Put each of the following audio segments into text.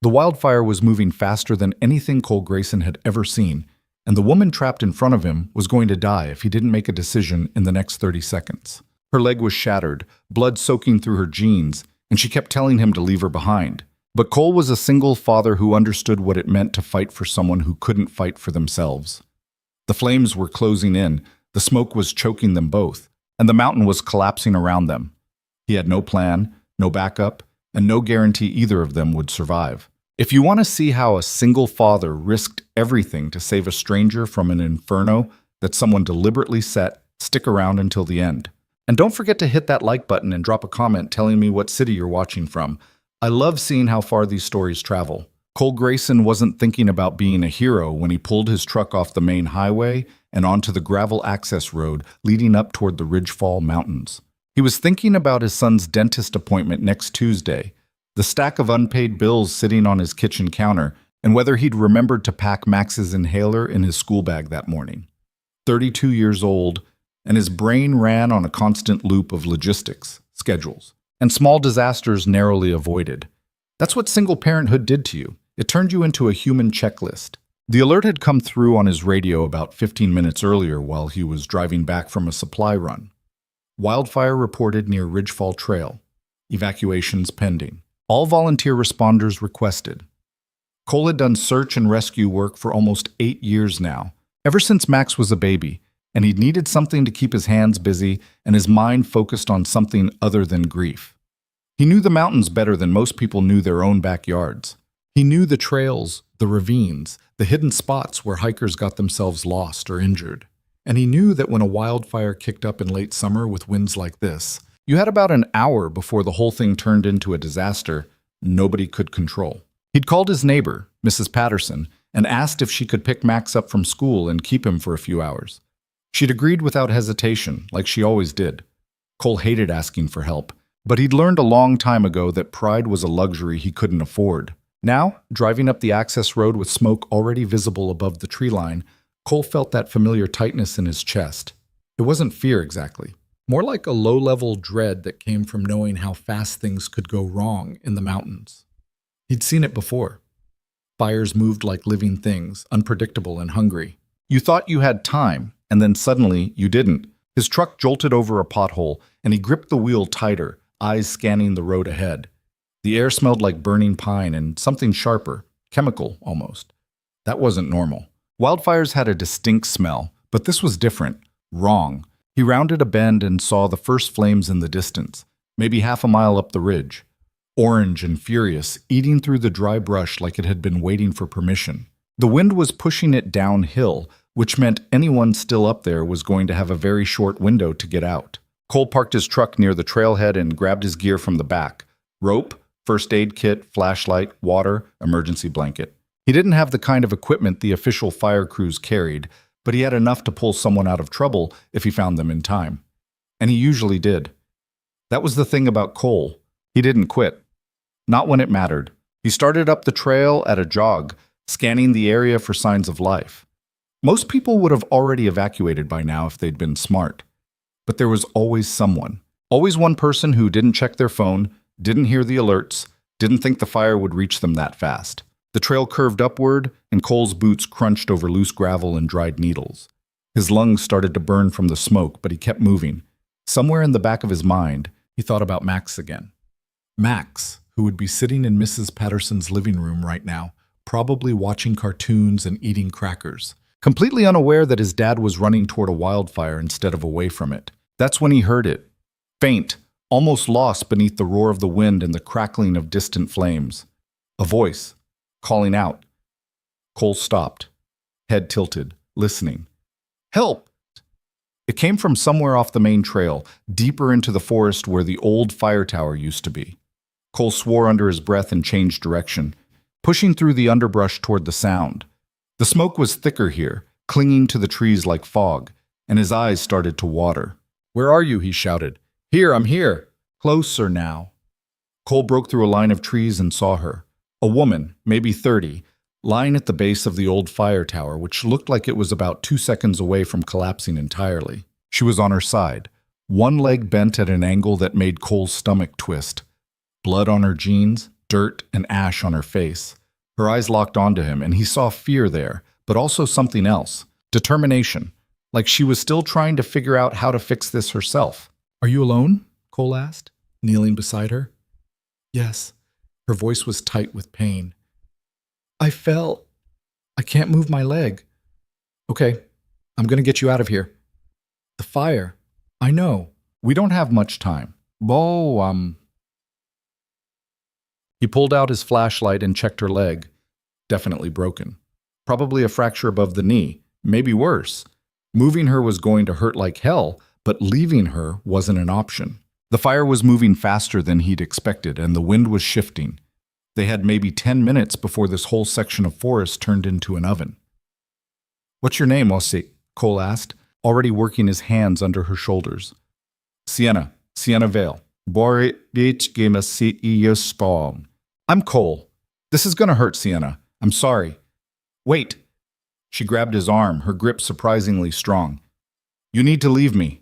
The wildfire was moving faster than anything Cole Grayson had ever seen, and the woman trapped in front of him was going to die if he didn't make a decision in the next 30 seconds. Her leg was shattered, blood soaking through her jeans, and she kept telling him to leave her behind. But Cole was a single father who understood what it meant to fight for someone who couldn't fight for themselves. The flames were closing in, the smoke was choking them both, and the mountain was collapsing around them. He had no plan, no backup, and no guarantee either of them would survive. If you want to see how a single father risked everything to save a stranger from an inferno that someone deliberately set, stick around until the end. And don't forget to hit that like button and drop a comment telling me what city you're watching from. I love seeing how far these stories travel. Cole Grayson wasn't thinking about being a hero when he pulled his truck off the main highway and onto the gravel access road leading up toward the Ridgefall Mountains. He was thinking about his son's dentist appointment next Tuesday, the stack of unpaid bills sitting on his kitchen counter, and whether he'd remembered to pack Max's inhaler in his school bag that morning. 32 years old, and his brain ran on a constant loop of logistics, schedules, and small disasters narrowly avoided. That's what single parenthood did to you. It turned you into a human checklist. The alert had come through on his radio about 15 minutes earlier while he was driving back from a supply run. Wildfire reported near Ridgefall Trail. Evacuations pending. All volunteer responders requested. Cole had done search and rescue work for almost 8 years now, ever since Max was a baby, and he'd needed something to keep his hands busy and his mind focused on something other than grief. He knew the mountains better than most people knew their own backyards. He knew the trails, the ravines, the hidden spots where hikers got themselves lost or injured. And he knew that when a wildfire kicked up in late summer with winds like this, you had about an hour before the whole thing turned into a disaster nobody could control. He'd called his neighbor, Mrs. Patterson, and asked if she could pick Max up from school and keep him for a few hours. She'd agreed without hesitation, like she always did. Cole hated asking for help, but he'd learned a long time ago that pride was a luxury he couldn't afford. Now, driving up the access road with smoke already visible above the tree line, Cole felt that familiar tightness in his chest. It wasn't fear exactly, more like a low-level dread that came from knowing how fast things could go wrong in the mountains. He'd seen it before. Fires moved like living things, unpredictable and hungry. You thought you had time, and then suddenly you didn't. His truck jolted over a pothole, and he gripped the wheel tighter, eyes scanning the road ahead. The air smelled like burning pine and something sharper, chemical almost. That wasn't normal. Wildfires had a distinct smell, but this was different, wrong. He rounded a bend and saw the first flames in the distance, maybe half a mile up the ridge. Orange and furious, eating through the dry brush like it had been waiting for permission. The wind was pushing it downhill, which meant anyone still up there was going to have a very short window to get out. Cole parked his truck near the trailhead and grabbed his gear from the back. Rope, first aid kit, flashlight, water, emergency blanket. He didn't have the kind of equipment the official fire crews carried, but he had enough to pull someone out of trouble if he found them in time. And he usually did. That was the thing about Cole. He didn't quit. Not when it mattered. He started up the trail at a jog, scanning the area for signs of life. Most people would have already evacuated by now if they'd been smart. But there was always someone. Always one person who didn't check their phone, didn't hear the alerts, didn't think the fire would reach them that fast. The trail curved upward, and Cole's boots crunched over loose gravel and dried needles. His lungs started to burn from the smoke, but he kept moving. Somewhere in the back of his mind, he thought about Max again. Max, who would be sitting in Mrs. Patterson's living room right now, probably watching cartoons and eating crackers, completely unaware that his dad was running toward a wildfire instead of away from it. That's when he heard it. Faint, almost lost beneath the roar of the wind and the crackling of distant flames. A voice, calling out. Cole stopped, head tilted, listening. Help! It came from somewhere off the main trail, deeper into the forest where the old fire tower used to be. Cole swore under his breath and changed direction, pushing through the underbrush toward the sound. The smoke was thicker here, clinging to the trees like fog, and his eyes started to water. "Where are you?" he shouted. "Here, I'm here." Closer now. Cole broke through a line of trees and saw her. A woman, maybe 30, lying at the base of the old fire tower, which looked like it was about 2 seconds away from collapsing entirely. She was on her side, one leg bent at an angle that made Cole's stomach twist. Blood on her jeans, dirt and ash on her face. Her eyes locked onto him, and he saw fear there, but also something else. Determination. Like she was still trying to figure out how to fix this herself. "Are you alone?" Cole asked, kneeling beside her. "Yes." Her voice was tight with pain. "I fell. I can't move my leg." "Okay, I'm going to get you out of here." "The fire." "I know. We don't have much time." He pulled out his flashlight and checked her leg. Definitely broken. Probably a fracture above the knee, maybe worse. Moving her was going to hurt like hell, but leaving her wasn't an option. The fire was moving faster than he'd expected, and the wind was shifting. They had maybe 10 minutes before this whole section of forest turned into an oven. "What's your name, Ossie?" Cole asked, already working his hands under her shoulders. Sienna Vale. "I'm Cole. This is going to hurt, Sienna. I'm sorry." "Wait." She grabbed his arm, her grip surprisingly strong. "You need to leave me."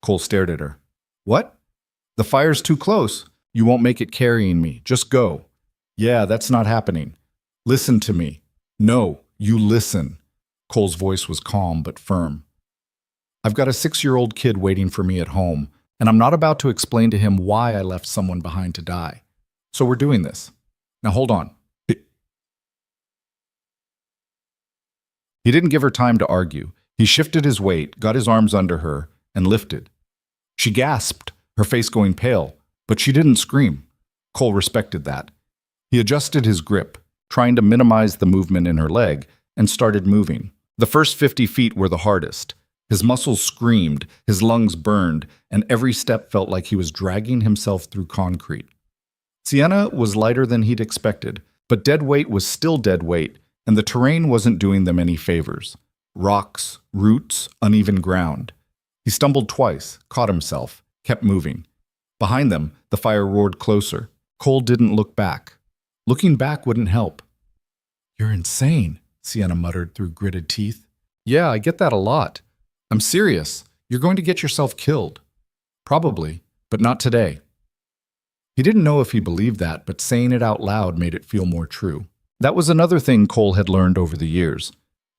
Cole stared at her. "What?" "The fire's too close. You won't make it carrying me. Just go." "Yeah, that's not happening." "Listen to me." "No, you listen." Cole's voice was calm but firm. "I've got a 6-year-old kid waiting for me at home, and I'm not about to explain to him why I left someone behind to die. So we're doing this. Now hold on." He didn't give her time to argue. He shifted his weight, got his arms under her, and lifted. She gasped, her face going pale, but she didn't scream. Cole respected that. He adjusted his grip, trying to minimize the movement in her leg, and started moving. The first 50 feet were the hardest. His muscles screamed, his lungs burned, and every step felt like he was dragging himself through concrete. Sienna was lighter than he'd expected, but dead weight was still dead weight, and the terrain wasn't doing them any favors. Rocks, roots, uneven ground. He stumbled twice, caught himself, kept moving. Behind them, the fire roared closer. Cole didn't look back. Looking back wouldn't help. "You're insane," Sienna muttered through gritted teeth. "Yeah, I get that a lot. I'm serious. You're going to get yourself killed." "Probably, but not today." He didn't know if he believed that, but saying it out loud made it feel more true. That was another thing Cole had learned over the years.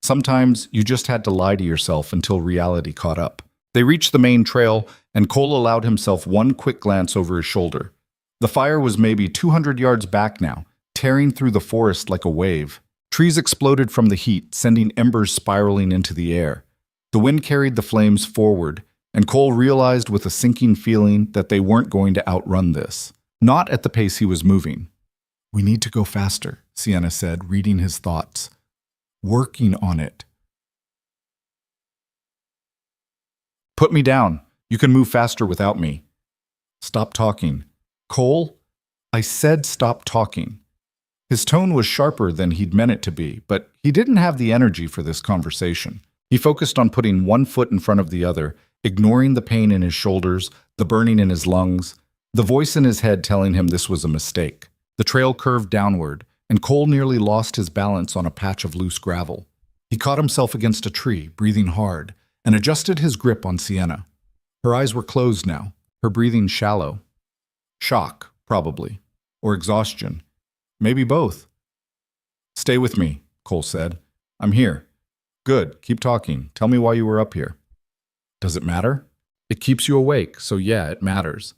Sometimes you just had to lie to yourself until reality caught up. They reached the main trail, and Cole allowed himself one quick glance over his shoulder. The fire was maybe 200 yards back now, tearing through the forest like a wave. Trees exploded from the heat, sending embers spiraling into the air. The wind carried the flames forward, and Cole realized with a sinking feeling that they weren't going to outrun this. Not at the pace he was moving. "We need to go faster," Sienna said, reading his thoughts. "Working on it." "Put me down. You can move faster without me." "Stop talking." "Cole, I said stop talking." His tone was sharper than he'd meant it to be, but he didn't have the energy for this conversation. He focused on putting one foot in front of the other, ignoring the pain in his shoulders, the burning in his lungs, the voice in his head telling him this was a mistake. The trail curved downward, and Cole nearly lost his balance on a patch of loose gravel. He caught himself against a tree, breathing hard, and adjusted his grip on Sienna. Her eyes were closed now, her breathing shallow. Shock, probably, or exhaustion. Maybe both. "Stay with me," Cole said. "I'm here." "Good, keep talking. Tell me why you were up here." "Does it matter?" "It keeps you awake, so yeah, it matters."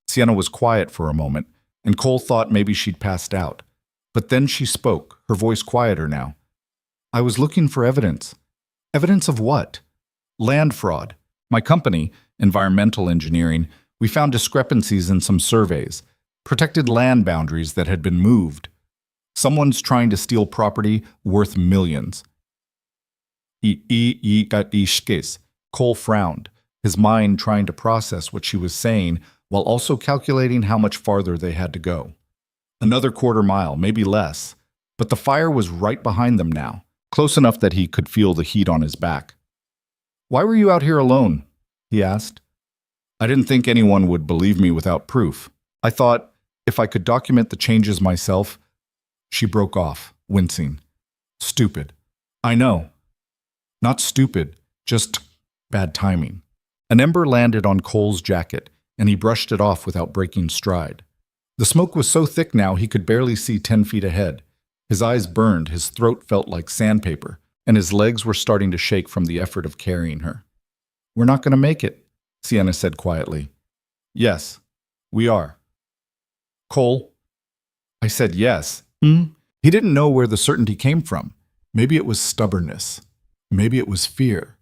Sienna was quiet for a moment, and Cole thought maybe she'd passed out. But then she spoke, her voice quieter now. "I was looking for evidence." "Evidence of what?" "Land fraud. My company, Environmental Engineering, we found discrepancies in some surveys, protected land boundaries that had been moved. Someone's trying to steal property worth millions." Cole frowned, his mind trying to process what she was saying while also calculating how much farther they had to go. Another quarter mile, maybe less, but the fire was right behind them now, close enough that he could feel the heat on his back. "Why were you out here alone?" he asked. "I didn't think anyone would believe me without proof. I thought, if I could document the changes myself..." She broke off, wincing. "Stupid." "I know." "Not stupid, just bad timing." An ember landed on Cole's jacket, and he brushed it off without breaking stride. The smoke was so thick now he could barely see 10 feet ahead. His eyes burned, his throat felt like sandpaper, and his legs were starting to shake from the effort of carrying her. "We're not going to make it," Sienna said quietly. "Yes, we are." "Cole?" I said yes. He didn't know where the certainty came from. Maybe it was stubbornness. Maybe it was fear.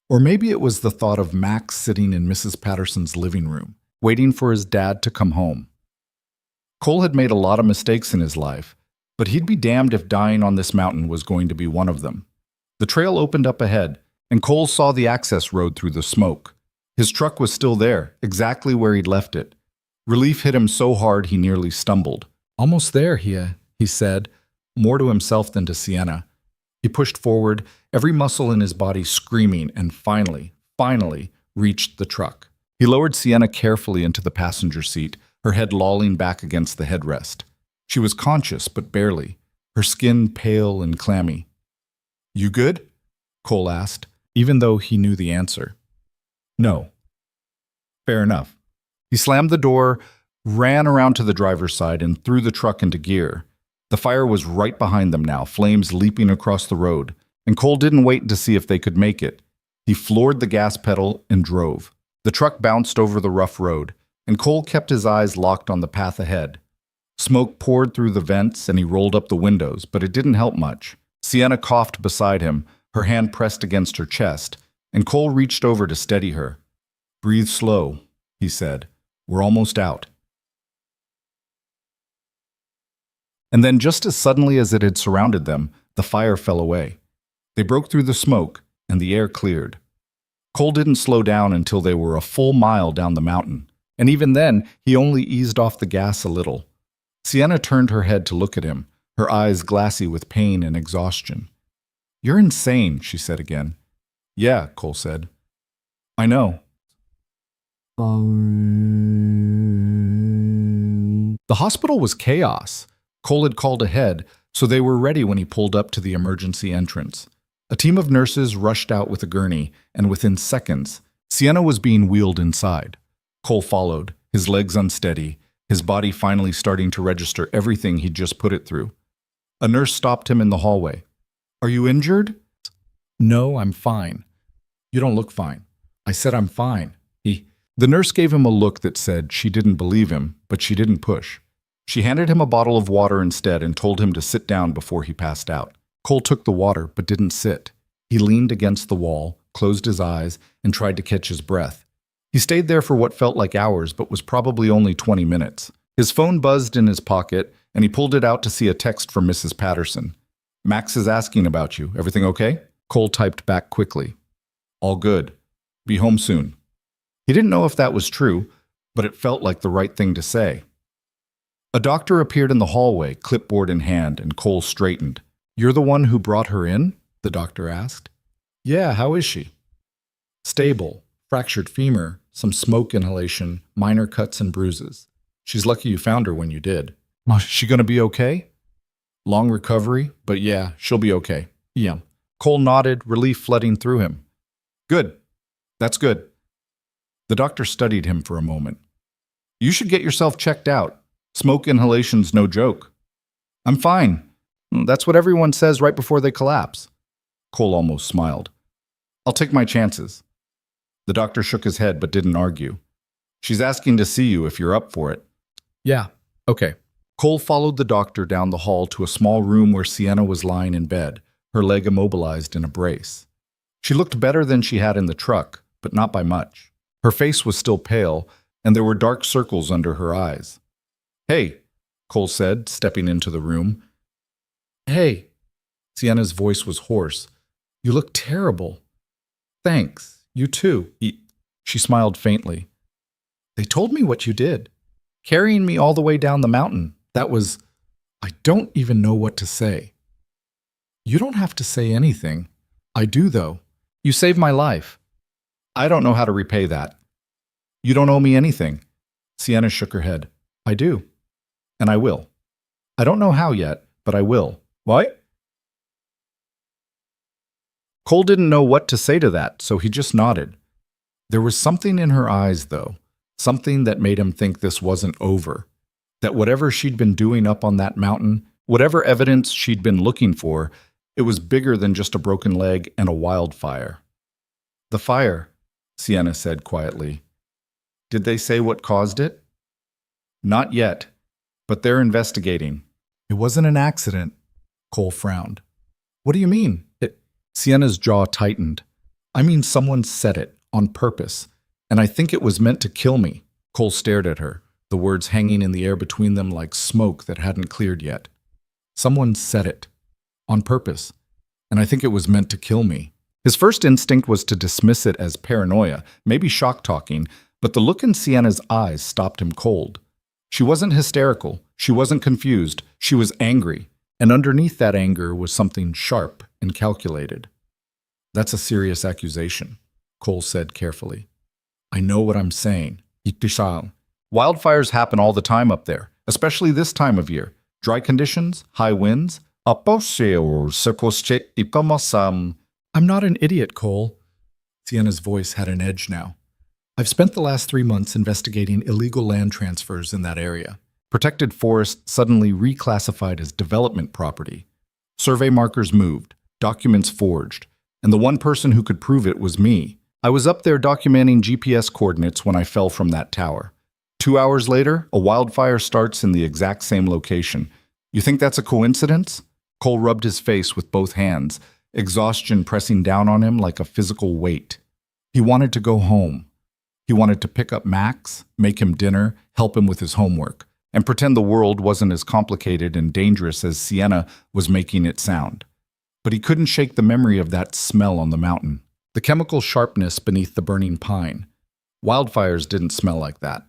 Or maybe it was the thought of Max sitting in Mrs. Patterson's living room, waiting for his dad to come home. Cole had made a lot of mistakes in his life, but he'd be damned if dying on this mountain was going to be one of them. The trail opened up ahead, and Cole saw the access road through the smoke. His truck was still there, exactly where he'd left it. Relief hit him so hard he nearly stumbled. "Almost there, he said, more to himself than to Sienna. He pushed forward, every muscle in his body screaming, and finally reached the truck. He lowered Sienna carefully into the passenger seat, her head lolling back against the headrest. She was conscious, but barely, her skin pale and clammy. "You good?" Cole asked, even though he knew the answer. "No." "Fair enough." He slammed the door, ran around to the driver's side, and threw the truck into gear. The fire was right behind them now, flames leaping across the road, and Cole didn't wait to see if they could make it. He floored the gas pedal and drove. The truck bounced over the rough road, and Cole kept his eyes locked on the path ahead. Smoke poured through the vents, and he rolled up the windows, but it didn't help much. Sienna coughed beside him, her hand pressed against her chest, and Cole reached over to steady her. "Breathe slow," he said. "We're almost out." And then, just as suddenly as it had surrounded them, the fire fell away. They broke through the smoke, and the air cleared. Cole didn't slow down until they were a full mile down the mountain, and even then, he only eased off the gas a little. Sienna turned her head to look at him, her eyes glassy with pain and exhaustion. "You're insane," she said again. "Yeah," Cole said. "I know." The hospital was chaos. Cole had called ahead, so they were ready when he pulled up to the emergency entrance. A team of nurses rushed out with a gurney, and within seconds, Sienna was being wheeled inside. Cole followed, his legs unsteady, his body finally starting to register everything he'd just put it through. A nurse stopped him in the hallway. "Are you injured?" "No, I'm fine." "You don't look fine." "I said I'm fine." The nurse gave him a look that said she didn't believe him, but she didn't push. She handed him a bottle of water instead and told him to sit down before he passed out. Cole took the water, but didn't sit. He leaned against the wall, closed his eyes, and tried to catch his breath. He stayed there for what felt like hours, but was probably only 20 minutes. His phone buzzed in his pocket, and he pulled it out to see a text from Mrs. Patterson. "Max is asking about you. Everything okay?" Cole typed back quickly. "All good. Be home soon." He didn't know if that was true, but it felt like the right thing to say. A doctor appeared in the hallway, clipboard in hand, and Cole straightened. "You're the one who brought her in?" the doctor asked. "Yeah, how is she?" "Stable. Fractured femur, some smoke inhalation, minor cuts and bruises. She's lucky you found her when you did." "Is she gonna be okay?" "Long recovery, but yeah, she'll be okay." "Yeah." Cole nodded, relief flooding through him. "Good. That's good." The doctor studied him for a moment. "You should get yourself checked out. Smoke inhalation's no joke." "I'm fine. That's what everyone says right before they collapse." Cole almost smiled. "I'll take my chances." The doctor shook his head but didn't argue. "She's asking to see you if you're up for it." "Yeah, okay." Cole followed the doctor down the hall to a small room where Sienna was lying in bed, her leg immobilized in a brace. She looked better than she had in the truck, but not by much. Her face was still pale, and there were dark circles under her eyes. "Hey," Cole said, stepping into the room. "Hey." Sienna's voice was hoarse. "You look terrible." "Thanks. You too." She smiled faintly. "They told me what you did. Carrying me all the way down the mountain. That was... I don't even know what to say." "You don't have to say anything." "I do, though. You saved my life." "I don't know how to repay that." "You don't owe me anything." Sienna shook her head. "I do. And I will. I don't know how yet, but I will." "What?" Cole didn't know what to say to that, so he just nodded. There was something in her eyes, though. something that made him think this wasn't over, that whatever she'd been doing up on that mountain, whatever evidence she'd been looking for, it was bigger than just a broken leg and a wildfire. The fire, Sienna said quietly. Did they say what caused it? Not yet, but they're investigating. It wasn't an accident, Cole frowned. What do you mean? Sienna's jaw tightened. I mean, someone set it, on purpose, and I think it was meant to kill me. Cole stared at her, the words hanging in the air between them like smoke that hadn't cleared yet. Someone set it, on purpose, and I think it was meant to kill me. His first instinct was to dismiss it as paranoia, maybe shock-talking, but the look in Sienna's eyes stopped him cold. She wasn't hysterical, she wasn't confused, she was angry, and underneath that anger was something sharp and calculated. That's a serious accusation, Cole said carefully. I know what I'm saying. Wildfires happen all the time up there, especially this time of year. Dry conditions, high winds. I'm not an idiot, Cole. Sienna's voice had an edge now. I've spent the last 3 months investigating illegal land transfers in that area. Protected forest suddenly reclassified as development property. Survey markers moved, documents forged, and the one person who could prove it was me. I was up there documenting GPS coordinates when I fell from that tower. 2 hours later, a wildfire starts in the exact same location. You think that's a coincidence? Cole rubbed his face with both hands, exhaustion pressing down on him like a physical weight. He wanted to go home. He wanted to pick up Max, make him dinner, help him with his homework, and pretend the world wasn't as complicated and dangerous as Sienna was making it sound. But he couldn't shake the memory of that smell on the mountain, the chemical sharpness beneath the burning pine. Wildfires didn't smell like that.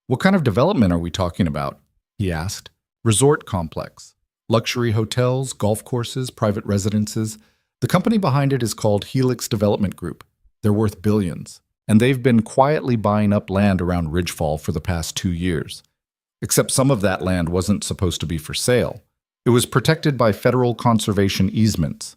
What kind of development are we talking about? He asked. Resort complex. Luxury hotels, golf courses, private residences. The company behind it is called Helix Development Group. They're worth billions, and they've been quietly buying up land around Ridgefall for the past 2 years. Except some of that land wasn't supposed to be for sale. It was protected by federal conservation easements.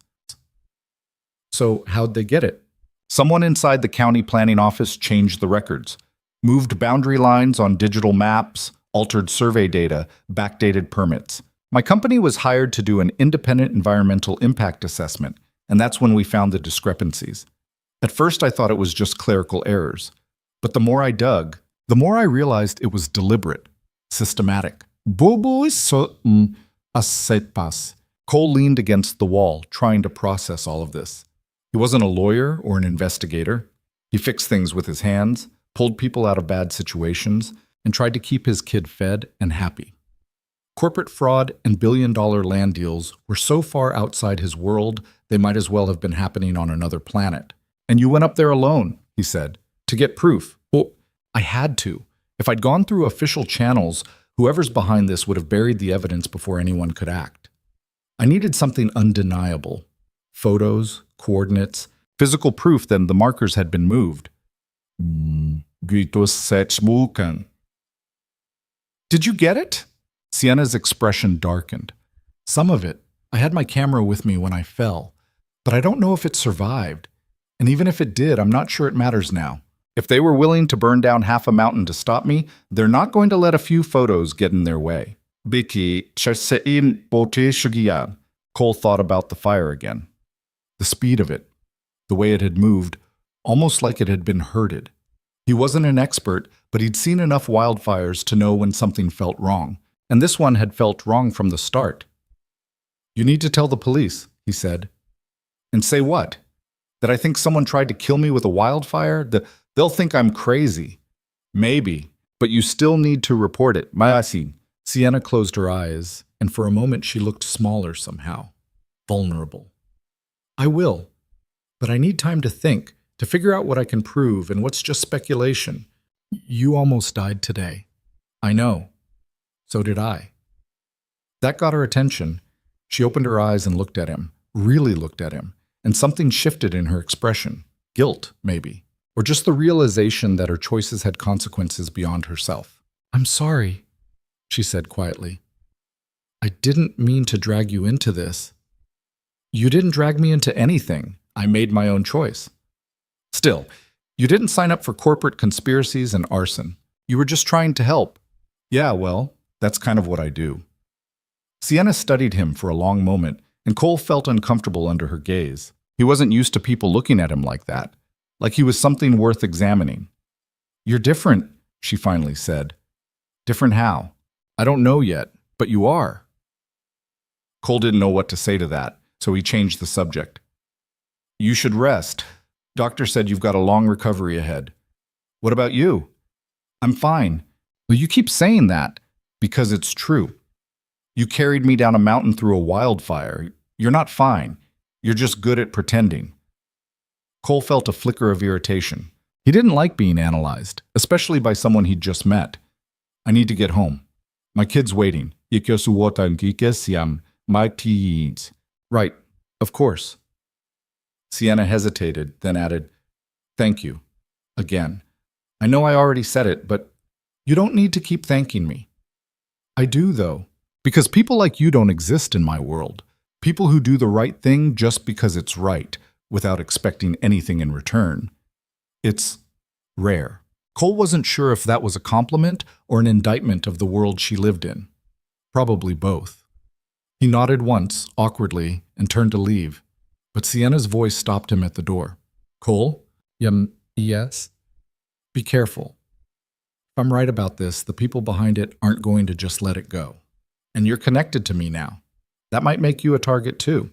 So how'd they get it? Someone inside the county planning office changed the records, moved boundary lines on digital maps, altered survey data, backdated permits. My company was hired to do an independent environmental impact assessment, and that's when we found the discrepancies. At first I thought it was just clerical errors, but the more I dug, the more I realized it was deliberate, systematic. Cole leaned against the wall, trying to process all of this. He wasn't a lawyer or an investigator. He fixed things with his hands, pulled people out of bad situations, and tried to keep his kid fed and happy. Corporate fraud and billion-dollar land deals were so far outside his world, they might as well have been happening on another planet. And you went up there alone, he said, to get proof. Well, I had to. If I'd gone through official channels, whoever's behind this would have buried the evidence before anyone could act. I needed something undeniable. Photos, coordinates, physical proof that the markers had been moved. Did you get it? Sienna's expression darkened. Some of it. I had my camera with me when I fell, but I don't know if it survived. And even if it did, I'm not sure it matters now. If they were willing to burn down half a mountain to stop me, they're not going to let a few photos get in their way. Cole thought about the fire again. The speed of it, the way it had moved, almost like it had been herded. He wasn't an expert, but he'd seen enough wildfires to know when something felt wrong, and this one had felt wrong from the start. You need to tell the police, he said. And say what? That I think someone tried to kill me with a wildfire? They'll think I'm crazy. Maybe, but you still need to report it. Sienna closed her eyes, and for a moment she looked smaller somehow, vulnerable. I will, but I need time to think, to figure out what I can prove and what's just speculation. You almost died today. I know. So did I. That got her attention. She opened her eyes and looked at him, really looked at him, and something shifted in her expression. Guilt, maybe. Or just the realization that her choices had consequences beyond herself. I'm sorry, she said quietly. I didn't mean to drag you into this. You didn't drag me into anything. I made my own choice. Still, you didn't sign up for corporate conspiracies and arson. You were just trying to help. Yeah, well, that's kind of what I do. Sienna studied him for a long moment, and Cole felt uncomfortable under her gaze. He wasn't used to people looking at him like that, like he was something worth examining. You're different, she finally said. Different how? I don't know yet, but you are. Cole didn't know what to say to that, so he changed the subject. You should rest. Doctor said you've got a long recovery ahead. What about you? I'm fine. Well, you keep saying that because it's true. You carried me down a mountain through a wildfire. You're not fine. You're just good at pretending. Cole felt a flicker of irritation. He didn't like being analyzed, especially by someone he'd just met. I need to get home. My kid's waiting. Right, of course. Sienna hesitated, then added, Thank you. Again. I know I already said it, but you don't need to keep thanking me. I do, though, because people like you don't exist in my world. People who do the right thing just because it's right, without expecting anything in return. It's rare. Cole wasn't sure if that was a compliment or an indictment of the world she lived in. Probably both. He nodded once, awkwardly, and turned to leave, but Sienna's voice stopped him at the door. Cole? Yes? Be careful. If I'm right about this, the people behind it aren't going to just let it go. And you're connected to me now. That might make you a target too.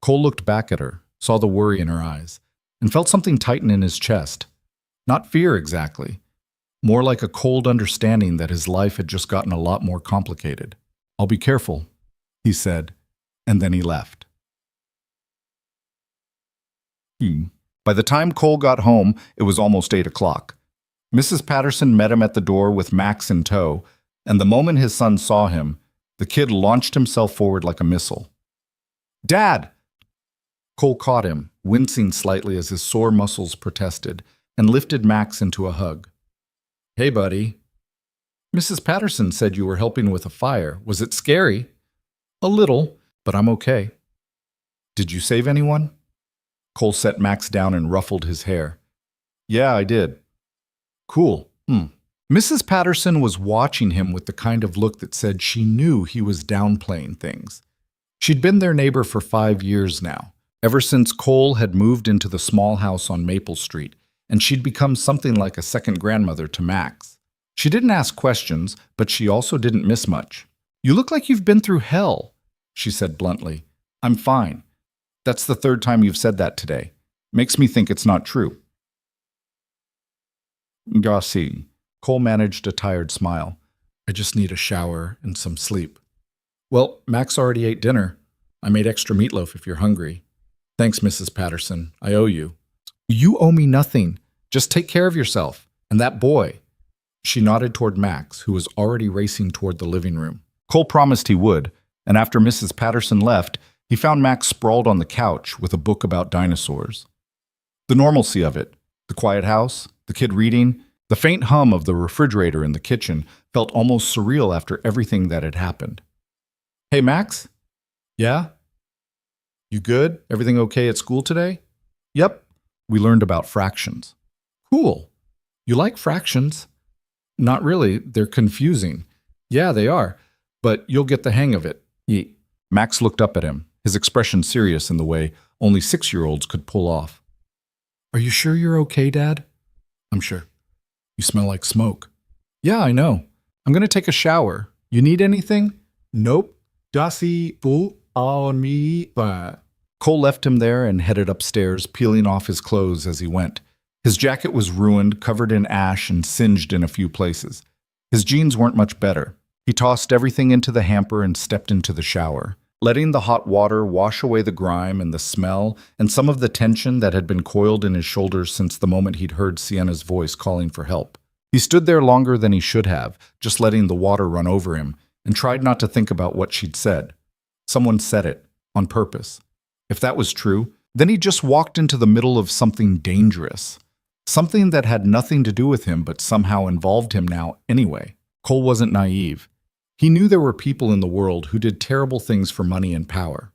Cole looked back at her, saw the worry in her eyes, and felt something tighten in his chest. Not fear exactly, more like a cold understanding that his life had just gotten a lot more complicated. I'll be careful, he said, and then he left. By the time Cole got home, it was almost 8 o'clock. Mrs. Patterson met him at the door with Max in tow, and the moment his son saw him, the kid launched himself forward like a missile. Dad! Cole caught him, wincing slightly as his sore muscles protested, and lifted Max into a hug. Hey, buddy. Mrs. Patterson said you were helping with a fire. Was it scary? A little, but I'm okay. Did you save anyone? Cole set Max down and ruffled his hair. Yeah, I did. Cool. Mrs. Patterson was watching him with the kind of look that said she knew he was downplaying things. She'd been their neighbor for 5 years now, ever since Cole had moved into the small house on Maple Street, and she'd become something like a second grandmother to Max. She didn't ask questions, but she also didn't miss much. You look like you've been through hell, she said bluntly. I'm fine. That's the 3rd time you've said that today. Makes me think it's not true. Gossi. Cole managed a tired smile. I just need a shower and some sleep. Well, Max already ate dinner. I made extra meatloaf if you're hungry. Thanks, Mrs. Patterson. I owe you. You owe me nothing. Just take care of yourself. And that boy. She nodded toward Max, who was already racing toward the living room. Cole promised he would, and after Mrs. Patterson left, he found Max sprawled on the couch with a book about dinosaurs. The normalcy of it, the quiet house, the kid reading, the faint hum of the refrigerator in the kitchen felt almost surreal after everything that had happened. Hey, Max? Yeah? You good? Everything okay at school today? Yep. We learned about fractions. Cool. You like fractions? Not really. They're confusing. Yeah, they are. But you'll get the hang of it. Max looked up at him, his expression serious in the way only 6-year-olds could pull off. Are you sure you're okay, Dad? I'm sure. You smell like smoke. Yeah, I know. I'm going to take a shower. You need anything? Nope. Dasi fu on me. Cole left him there and headed upstairs, peeling off his clothes as he went. His jacket was ruined, covered in ash, and singed in a few places. His jeans weren't much better. He tossed everything into the hamper and stepped into the shower, letting the hot water wash away the grime and the smell and some of the tension that had been coiled in his shoulders since the moment he'd heard Sienna's voice calling for help. He stood there longer than he should have, just letting the water run over him, and tried not to think about what she'd said. Someone said it, on purpose. If that was true, then he just walked into the middle of something dangerous. Something that had nothing to do with him but somehow involved him now anyway. Cole wasn't naive. He knew there were people in the world who did terrible things for money and power.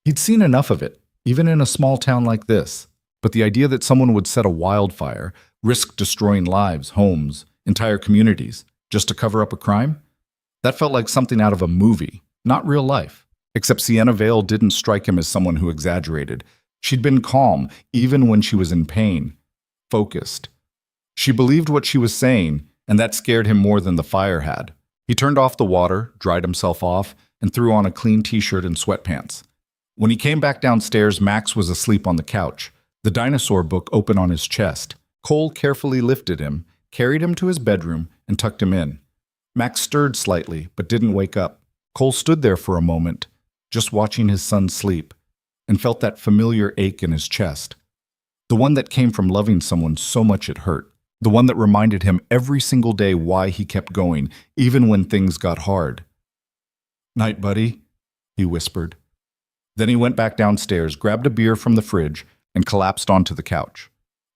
He'd seen enough of it, even in a small town like this. But the idea that someone would set a wildfire, Risk destroying lives, homes, entire communities, just to cover up a crime? That felt like something out of a movie, not real life. Except Sienna Vale didn't strike him as someone who exaggerated. She'd been calm, even when she was in pain. Focused. She believed what she was saying, and that scared him more than the fire had. He turned off the water, dried himself off, and threw on a clean t-shirt and sweatpants. When he came back downstairs, Max was asleep on the couch, the dinosaur book open on his chest. Cole carefully lifted him, carried him to his bedroom, and tucked him in. Max stirred slightly, but didn't wake up. Cole stood there for a moment, just watching his son sleep, and felt that familiar ache in his chest. The one that came from loving someone so much it hurt. The one that reminded him every single day why he kept going, even when things got hard. "Night, buddy," he whispered. Then he went back downstairs, grabbed a beer from the fridge, and collapsed onto the couch.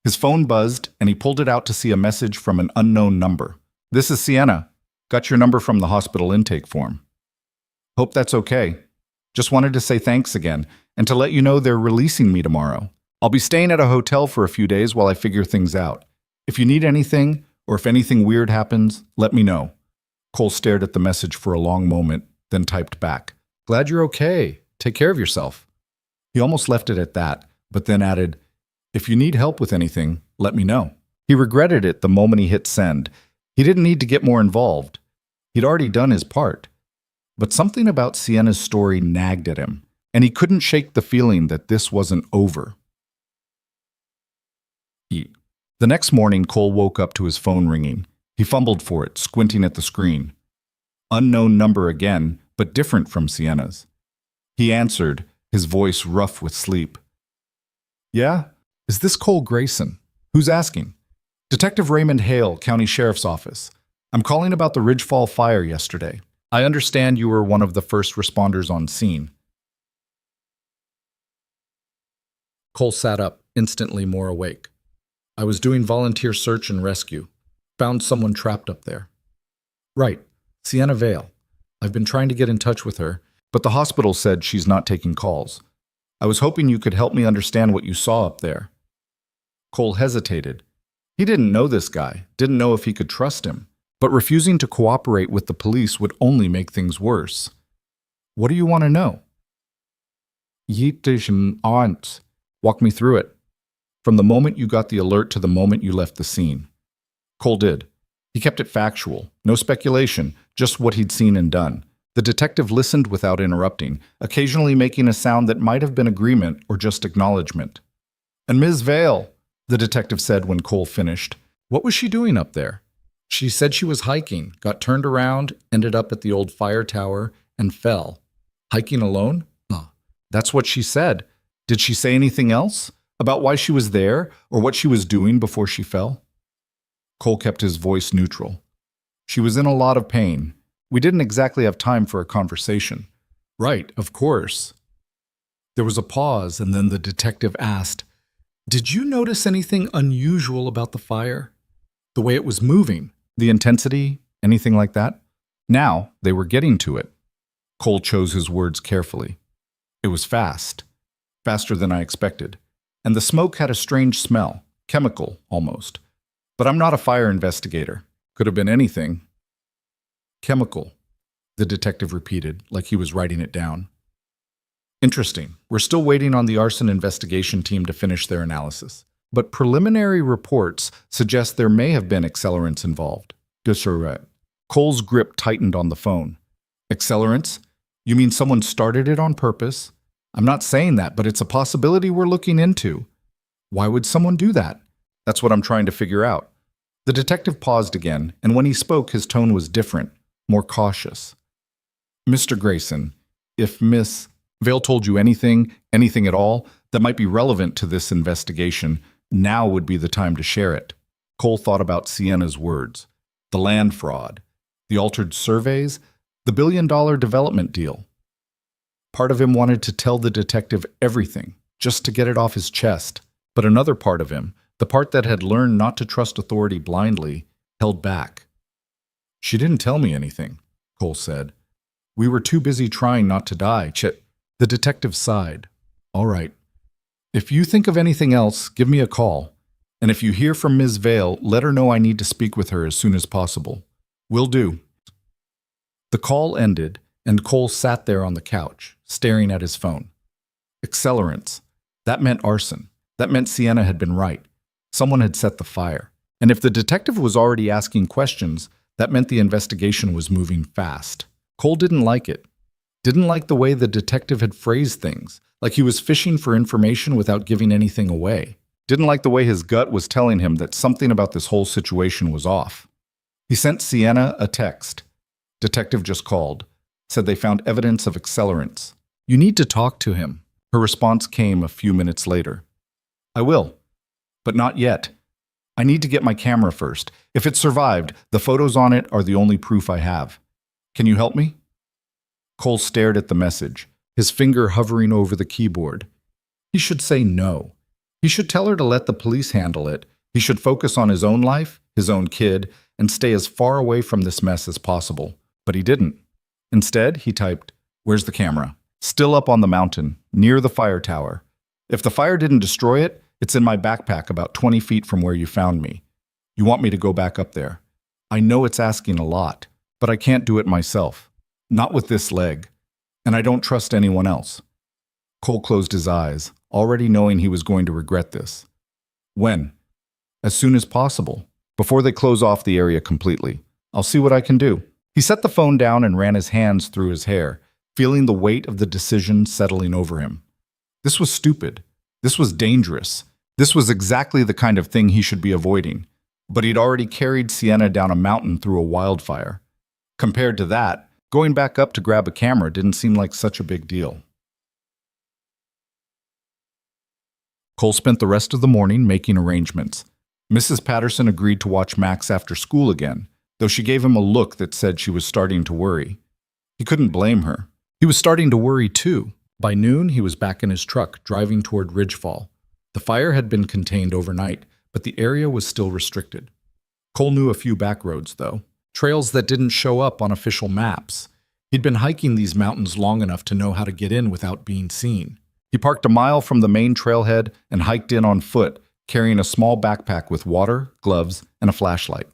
His phone buzzed, and he pulled it out to see a message from an unknown number. "This is Sienna. Got your number from the hospital intake form. Hope that's okay. Just wanted to say thanks again, and to let you know they're releasing me tomorrow. I'll be staying at a hotel for a few days while I figure things out. If you need anything, or if anything weird happens, let me know." Cole stared at the message for a long moment, then typed back, "Glad you're okay. Take care of yourself." He almost left it at that, but then added, "If you need help with anything, let me know." He regretted it the moment he hit send. He didn't need to get more involved. He'd already done his part. But something about Sienna's story nagged at him, and he couldn't shake the feeling that this wasn't over. The next morning, Cole woke up to his phone ringing. He fumbled for it, squinting at the screen. Unknown number again, but different from Sienna's. He answered, his voice rough with sleep. "Yeah? Is this Cole Grayson? Who's asking?" "Detective Raymond Hale, County Sheriff's Office. I'm calling about the Ridgefall fire yesterday. I understand you were one of the first responders on scene." Cole sat up, instantly more awake. "I was doing volunteer search and rescue. Found someone trapped up there." "Right. Sienna Vale. I've been trying to get in touch with her, but the hospital said she's not taking calls. I was hoping you could help me understand what you saw up there." Cole hesitated. He didn't know this guy, didn't know if he could trust him, but refusing to cooperate with the police would only make things worse. "What do you want to know?" "Yitish aunt. Walk me through it. From the moment you got the alert to the moment you left the scene." Cole did. He kept it factual, no speculation, just what he'd seen and done. The detective listened without interrupting, occasionally making a sound that might have been agreement or just acknowledgement. "And Ms. Vale," the detective said when Cole finished, "what was she doing up there?" "She said she was hiking, got turned around, ended up at the old fire tower, and fell." "Hiking alone?" "Huh. That's what she said. Did she say anything else? About why she was there, or what she was doing before she fell?" Cole kept his voice neutral. "She was in a lot of pain. We didn't exactly have time for a conversation." "Right, of course." There was a pause, and then the detective asked, "Did you notice anything unusual about the fire? The way it was moving? The intensity? Anything like that?" Now they were getting to it. Cole chose his words carefully. "It was fast. Faster than I expected. And the smoke had a strange smell, chemical almost. But I'm not a fire investigator. Could have been anything." "Chemical," the detective repeated, like he was writing it down. "Interesting. We're still waiting on the arson investigation team to finish their analysis. But preliminary reports suggest there may have been accelerants involved." Cole's grip tightened on the phone. "Accelerants? You mean someone started it on purpose?" "I'm not saying that, but it's a possibility we're looking into." "Why would someone do that?" "That's what I'm trying to figure out." The detective paused again, and when he spoke, his tone was different, more cautious. "Mr. Grayson, if Miss Vale told you anything at all, that might be relevant to this investigation, now would be the time to share it." Cole thought about Sienna's words. The land fraud, the altered surveys, the billion-dollar development deal. Part of him wanted to tell the detective everything, just to get it off his chest. But another part of him, the part that had learned not to trust authority blindly, held back. "She didn't tell me anything," Cole said. "We were too busy trying not to die, Chit." The detective sighed. "All right. If you think of anything else, give me a call. And if you hear from Ms. Vale, let her know I need to speak with her as soon as possible. Will do. The call ended, and Cole sat there on the couch, staring at his phone. Accelerants. That meant arson. That meant Sienna had been right. Someone had set the fire. And if the detective was already asking questions, that meant the investigation was moving fast. Cole didn't like it. Didn't like the way the detective had phrased things, like he was fishing for information without giving anything away. Didn't like the way his gut was telling him that something about this whole situation was off. He sent Sienna a text. Detective just called. Said they found evidence of accelerants. You need to talk to him. Her response came a few minutes later. I will, but not yet. I need to get my camera first. If it survived, the photos on it are the only proof I have. Can you help me? Cole stared at the message, his finger hovering over the keyboard. He should say no. He should tell her to let the police handle it. He should focus on his own life, his own kid, and stay as far away from this mess as possible. But he didn't. Instead, he typed, "Where's the camera?" Still up on the mountain, near the fire tower. If the fire didn't destroy it, it's in my backpack about 20 feet from where you found me. You want me to go back up there. I know it's asking a lot, but I can't do it myself. Not with this leg. And I don't trust anyone else. Cole closed his eyes, already knowing he was going to regret this. When? As soon as possible, before they close off the area completely. I'll see what I can do. He set the phone down and ran his hands through his hair, feeling the weight of the decision settling over him. This was stupid. This was dangerous. This was exactly the kind of thing he should be avoiding. But he'd already carried Sienna down a mountain through a wildfire. Compared to that, going back up to grab a camera didn't seem like such a big deal. Cole spent the rest of the morning making arrangements. Mrs. Patterson agreed to watch Max after school again, though she gave him a look that said she was starting to worry. He couldn't blame her. He was starting to worry too. By noon, he was back in his truck, driving toward Ridgefall. The fire had been contained overnight, but the area was still restricted. Cole knew a few back roads, though, trails that didn't show up on official maps. He'd been hiking these mountains long enough to know how to get in without being seen. He parked a mile from the main trailhead and hiked in on foot, carrying a small backpack with water, gloves, and a flashlight.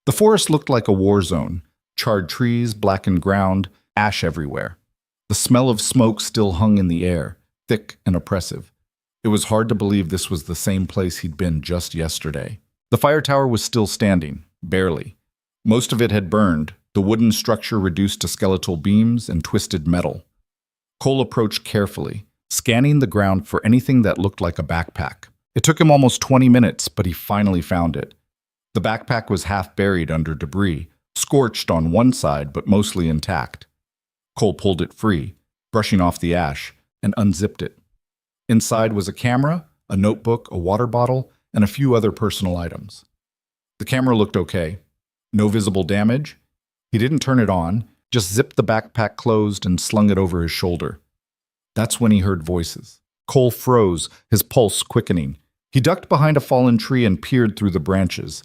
The forest looked like a war zone. Charred trees, blackened ground, ash everywhere. The smell of smoke still hung in the air, thick and oppressive. It was hard to believe this was the same place he'd been just yesterday. The fire tower was still standing, barely. Most of it had burned, the wooden structure reduced to skeletal beams and twisted metal. Cole approached carefully, scanning the ground for anything that looked like a backpack. It took him almost 20 minutes, but he finally found it. The backpack was half buried under debris, scorched on one side but mostly intact. Cole pulled it free, brushing off the ash, and unzipped it. Inside was a camera, a notebook, a water bottle, and a few other personal items. The camera looked okay. No visible damage. He didn't turn it on, just zipped the backpack closed and slung it over his shoulder. That's when he heard voices. Cole froze, his pulse quickening. He ducked behind a fallen tree and peered through the branches.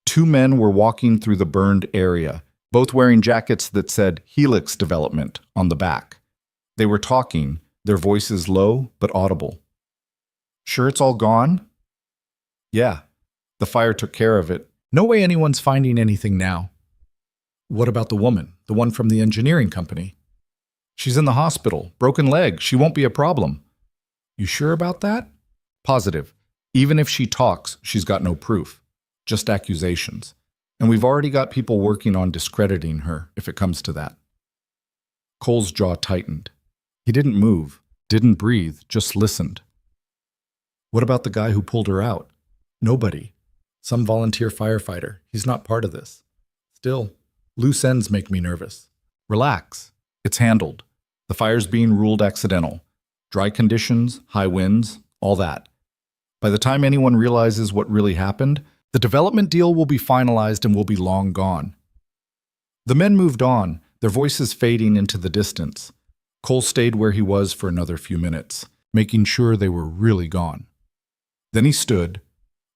Two men were walking through the burned area, both wearing jackets that said Helix Development on the back. They were talking, their voices low but audible. Sure it's all gone? Yeah, the fire took care of it. No way anyone's finding anything now. What about the woman, the one from the engineering company? She's in the hospital, broken leg, she won't be a problem. You sure about that? Positive. Even if she talks, she's got no proof. Just accusations. And we've already got people working on discrediting her, if it comes to that. Cole's jaw tightened. He didn't move, didn't breathe, just listened. What about the guy who pulled her out? Nobody. Some volunteer firefighter. He's not part of this. Still, loose ends make me nervous. Relax. It's handled. The fire's being ruled accidental. Dry conditions, high winds, all that. By the time anyone realizes what really happened, the development deal will be finalized and will be long gone. The men moved on, their voices fading into the distance. Cole stayed where he was for another few minutes, making sure they were really gone. Then he stood,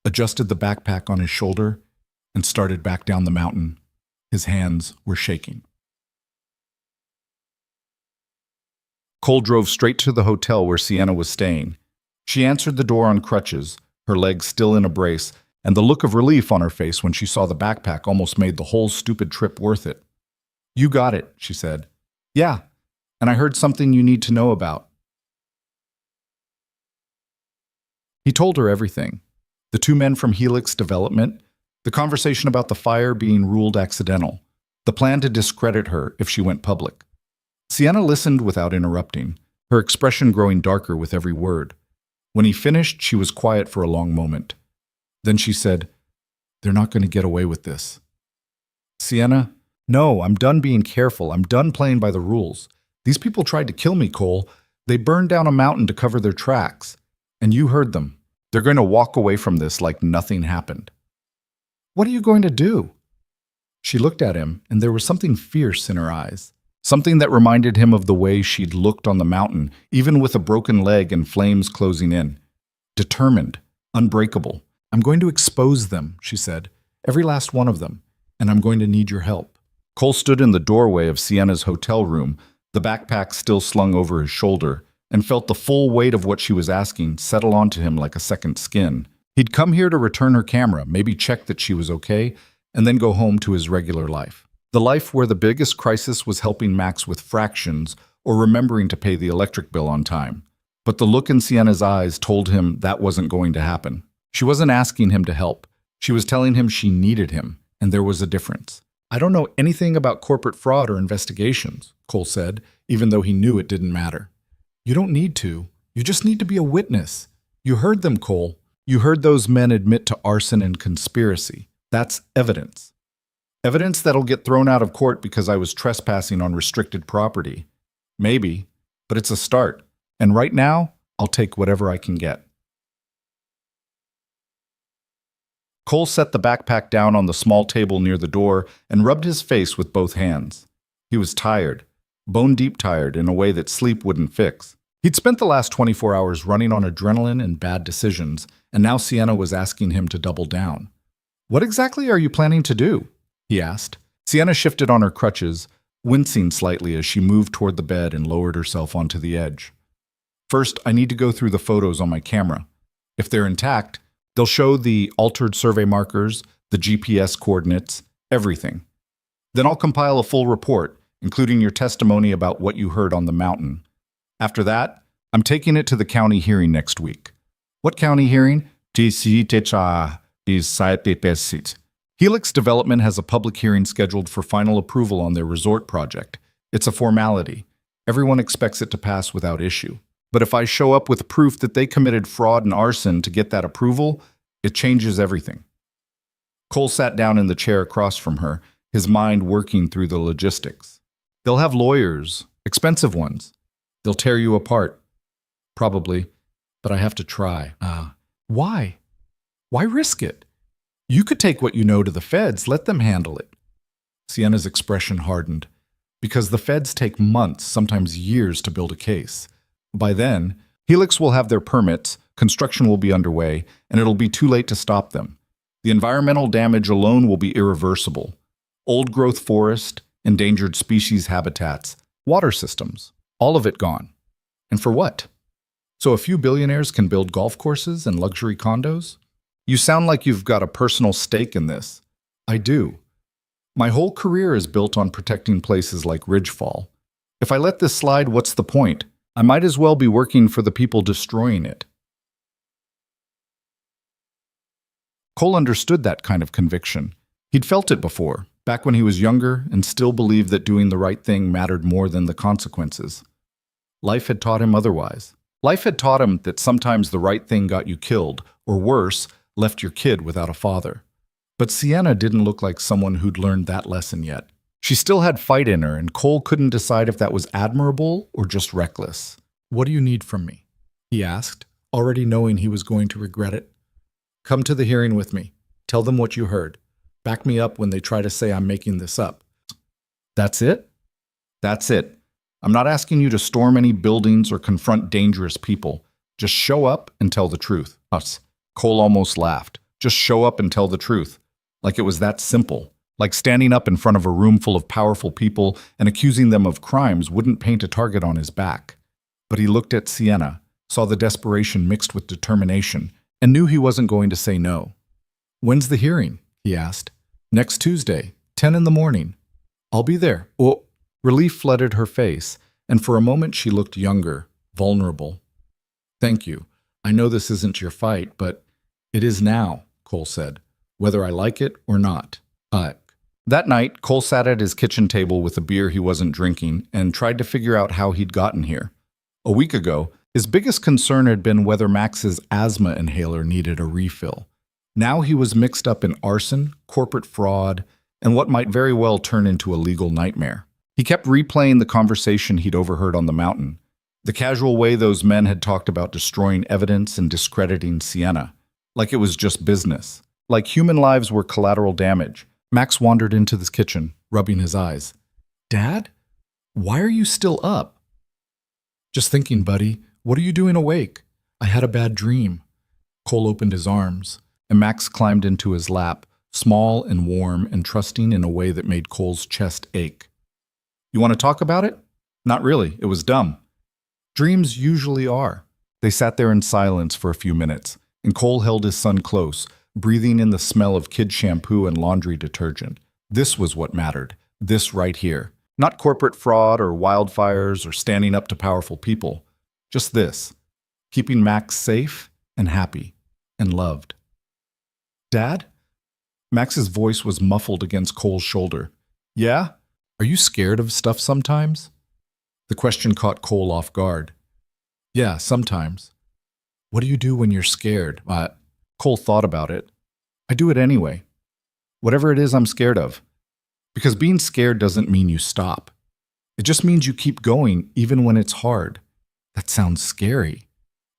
adjusted the backpack on his shoulder, and started back down the mountain. His hands were shaking. Cole drove straight to the hotel where Sienna was staying. She answered the door on crutches, her legs still in a brace, and the look of relief on her face when she saw the backpack almost made the whole stupid trip worth it. "You got it," she said. "Yeah, and I heard something you need to know about." He told her everything. The two men from Helix Development, the conversation about the fire being ruled accidental, the plan to discredit her if she went public. Sienna listened without interrupting, her expression growing darker with every word. When he finished, she was quiet for a long moment. Then she said, "They're not going to get away with this." "Sienna, no, I'm done being careful. I'm done playing by the rules. These people tried to kill me, Cole. They burned down a mountain to cover their tracks. And you heard them. They're going to walk away from this like nothing happened." "What are you going to do?" She looked at him, and there was something fierce in her eyes. Something that reminded him of the way she'd looked on the mountain, even with a broken leg and flames closing in. Determined, unbreakable. "I'm going to expose them," she said. "Every last one of them. And I'm going to need your help." Cole stood in the doorway of Sienna's hotel room, the backpack still slung over his shoulder, and felt the full weight of what she was asking settle onto him like a second skin. He'd come here to return her camera, maybe check that she was okay, and then go home to his regular life. The life where the biggest crisis was helping Max with fractions or remembering to pay the electric bill on time. But the look in Sienna's eyes told him that wasn't going to happen. She wasn't asking him to help. She was telling him she needed him, and there was a difference. "I don't know anything about corporate fraud or investigations," Cole said, even though he knew it didn't matter. "You don't need to. You just need to be a witness. You heard them, Cole. You heard those men admit to arson and conspiracy. That's evidence. Evidence that'll get thrown out of court because I was trespassing on restricted property. Maybe, but it's a start. And right now, I'll take whatever I can get." Cole set the backpack down on the small table near the door and rubbed his face with both hands. He was tired, bone-deep tired in a way that sleep wouldn't fix. He'd spent the last 24 hours running on adrenaline and bad decisions, and now Sienna was asking him to double down. "What exactly are you planning to do?" he asked. Sienna shifted on her crutches, wincing slightly as she moved toward the bed and lowered herself onto the edge. "First, I need to go through the photos on my camera. If they're intact, they'll show the altered survey markers, the GPS coordinates, everything. Then I'll compile a full report, including your testimony about what you heard on the mountain. After that, I'm taking it to the county hearing next week." "What county hearing?" "Helix Development has a public hearing scheduled for final approval on their resort project. It's a formality. Everyone expects it to pass without issue. But if I show up with proof that they committed fraud and arson to get that approval, it changes everything." Cole sat down in the chair across from her, his mind working through the logistics. "They'll have lawyers, expensive ones. They'll tear you apart. Probably, but I have to try." Why? Why risk it? You could take what you know to the feds, let them handle it." Sienna's expression hardened. "Because the feds take months, sometimes years, to build a case. By then, Helix will have their permits, construction will be underway, and it'll be too late to stop them. The environmental damage alone will be irreversible. Old-growth forest, endangered species habitats, water systems, all of it gone. And for what? So a few billionaires can build golf courses and luxury condos? You sound like you've got a personal stake in this." "I do. My whole career is built on protecting places like Ridgefall. If I let this slide, what's the point? I might as well be working for the people destroying it." Cole understood that kind of conviction. He'd felt it before, back when he was younger, and still believed that doing the right thing mattered more than the consequences. Life had taught him otherwise. Life had taught him that sometimes the right thing got you killed, or worse, left your kid without a father. But Sienna didn't look like someone who'd learned that lesson yet. She still had fight in her, and Cole couldn't decide if that was admirable or just reckless. "What do you need from me?" he asked, already knowing he was going to regret it. "Come to the hearing with me. Tell them what you heard. Back me up when they try to say I'm making this up." "That's it?" "That's it. I'm not asking you to storm any buildings or confront dangerous people. Just show up and tell the truth." Us. Cole almost laughed. Just show up and tell the truth. Like it was that simple. Like standing up in front of a room full of powerful people and accusing them of crimes wouldn't paint a target on his back. But he looked at Sienna, saw the desperation mixed with determination, and knew he wasn't going to say no. When's the hearing? He asked. Next Tuesday, 10 in the morning. I'll be there. Oh, relief flooded her face, and for a moment she looked younger, vulnerable. Thank you. I know this isn't your fight, but it is now, Cole said, whether I like it or not. That night, Cole sat at his kitchen table with a beer he wasn't drinking and tried to figure out how he'd gotten here. A week ago, his biggest concern had been whether Max's asthma inhaler needed a refill. Now he was mixed up in arson, corporate fraud, and what might very well turn into a legal nightmare. He kept replaying the conversation he'd overheard on the mountain, the casual way those men had talked about destroying evidence and discrediting Sienna, like it was just business, like human lives were collateral damage. Max wandered into the kitchen, rubbing his eyes. Dad? Why are you still up? Just thinking, buddy. What are you doing awake? I had a bad dream. Cole opened his arms, and Max climbed into his lap, small and warm and trusting in a way that made Cole's chest ache. You want to talk about it? Not really. It was dumb. Dreams usually are. They sat there in silence for a few minutes, and Cole held his son close, breathing in the smell of kid shampoo and laundry detergent. This was what mattered. This right here. Not corporate fraud or wildfires or standing up to powerful people. Just this. Keeping Max safe and happy and loved. Dad? Max's voice was muffled against Cole's shoulder. Yeah? Are you scared of stuff sometimes? The question caught Cole off guard. Yeah, sometimes. What do you do when you're scared? Cole thought about it. I do it anyway. Whatever it is I'm scared of. Because being scared doesn't mean you stop. It just means you keep going even when it's hard. That sounds scary.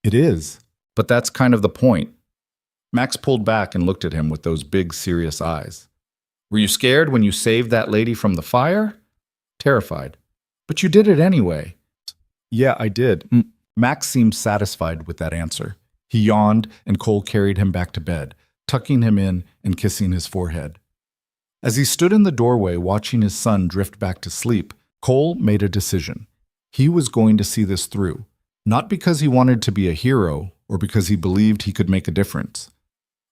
It is. But that's kind of the point. Max pulled back and looked at him with those big, serious eyes. Were you scared when you saved that lady from the fire? Terrified. But you did it anyway. Yeah, I did. Max seemed satisfied with that answer. He yawned, and Cole carried him back to bed, tucking him in and kissing his forehead. As he stood in the doorway watching his son drift back to sleep, Cole made a decision. He was going to see this through, not because he wanted to be a hero or because he believed he could make a difference,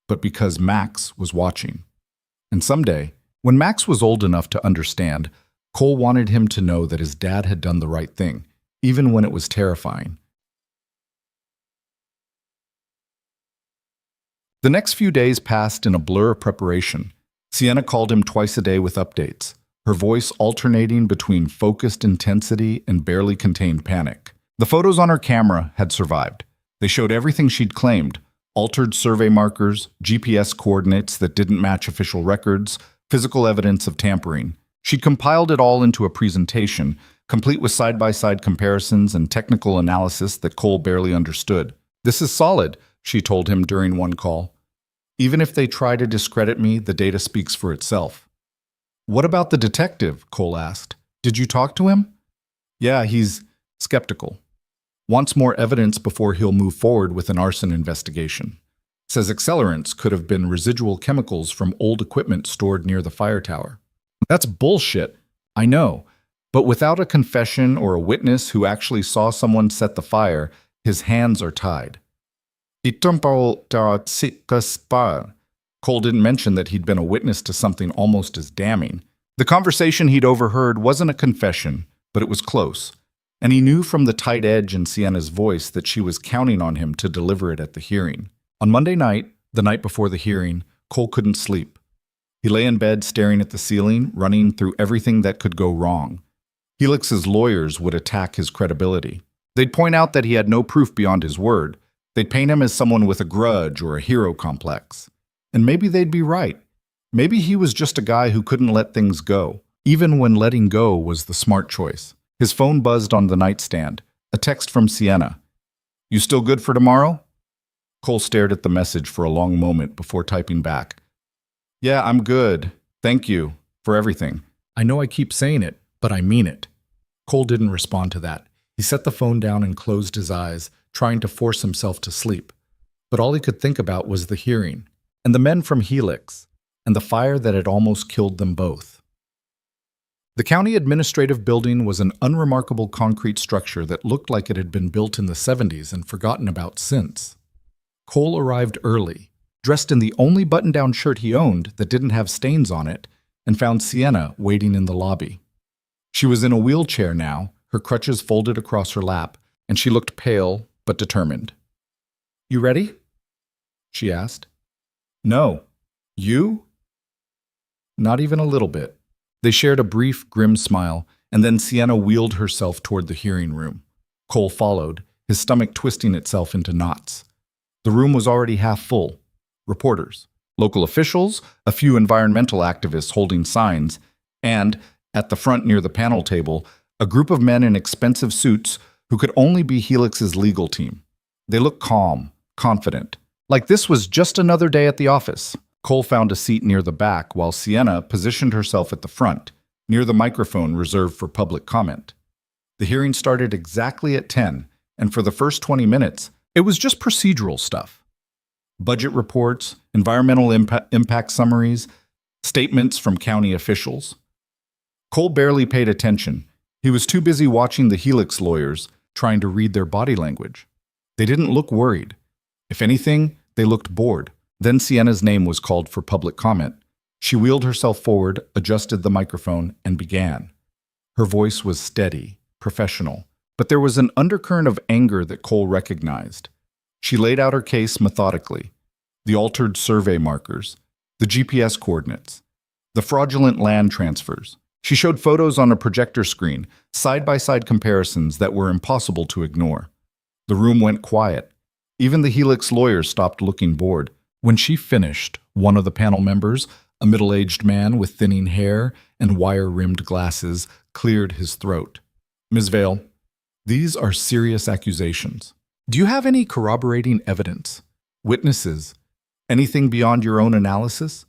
but because Max was watching. And someday, when Max was old enough to understand, Cole wanted him to know that his dad had done the right thing, even when it was terrifying. The next few days passed in a blur of preparation. Sienna called him twice a day with updates, her voice alternating between focused intensity and barely contained panic. The photos on her camera had survived. They showed everything she'd claimed: altered survey markers, GPS coordinates that didn't match official records, physical evidence of tampering. She'd compiled it all into a presentation, complete with side-by-side comparisons and technical analysis that Cole barely understood. This is solid, she told him during one call. Even if they try to discredit me, the data speaks for itself. What about the detective? Cole asked. Did you talk to him? Yeah, he's skeptical. Wants more evidence before he'll move forward with an arson investigation. Says accelerants could have been residual chemicals from old equipment stored near the fire tower. That's bullshit. I know. But without a confession or a witness who actually saw someone set the fire, his hands are tied. Cole didn't mention that he'd been a witness to something almost as damning. The conversation he'd overheard wasn't a confession, but it was close. And he knew from the tight edge in Sienna's voice that she was counting on him to deliver it at the hearing. On Monday night, the night before the hearing, Cole couldn't sleep. He lay in bed staring at the ceiling, running through everything that could go wrong. Helix's lawyers would attack his credibility. They'd point out that he had no proof beyond his word. They'd paint him as someone with a grudge or a hero complex. And maybe they'd be right. Maybe he was just a guy who couldn't let things go, even when letting go was the smart choice. His phone buzzed on the nightstand, a text from Sienna. You still good for tomorrow? Cole stared at the message for a long moment before typing back. Yeah, I'm good. Thank you for everything. I know I keep saying it, but I mean it. Cole didn't respond to that. He set the phone down and closed his eyes, trying to force himself to sleep. But all he could think about was the hearing, and the men from Helix, and the fire that had almost killed them both. The county administrative building was an unremarkable concrete structure that looked like it had been built in the 70s and forgotten about since. Cole arrived early, dressed in the only button-down shirt he owned that didn't have stains on it, and found Sienna waiting in the lobby. She was in a wheelchair now, her crutches folded across her lap, and she looked pale but determined. "You ready?" she asked. "No. You?" "Not even a little bit." They shared a brief, grim smile, and then Sienna wheeled herself toward the hearing room. Cole followed, his stomach twisting itself into knots. The room was already half full. Reporters, local officials, a few environmental activists holding signs, and, at the front near the panel table, a group of men in expensive suits who could only be Helix's legal team. They looked calm, confident, like this was just another day at the office. Cole found a seat near the back while Sienna positioned herself at the front, near the microphone reserved for public comment. The hearing started exactly at 10, and for the first 20 minutes, it was just procedural stuff. Budget reports, environmental impact summaries, statements from county officials. Cole barely paid attention. He was too busy watching the Helix lawyers, trying to read their body language. They didn't look worried. If anything, they looked bored. Then Sienna's name was called for public comment. She wheeled herself forward, adjusted the microphone, and began. Her voice was steady, professional, but there was an undercurrent of anger that Cole recognized. She laid out her case methodically. The altered survey markers, the GPS coordinates, the fraudulent land transfers. She showed photos on a projector screen, side-by-side comparisons that were impossible to ignore. The room went quiet. Even the Helix lawyers stopped looking bored. When she finished, one of the panel members, a middle-aged man with thinning hair and wire-rimmed glasses, cleared his throat. "Ms. Vale, these are serious accusations. Do you have any corroborating evidence? Witnesses? Anything beyond your own analysis?"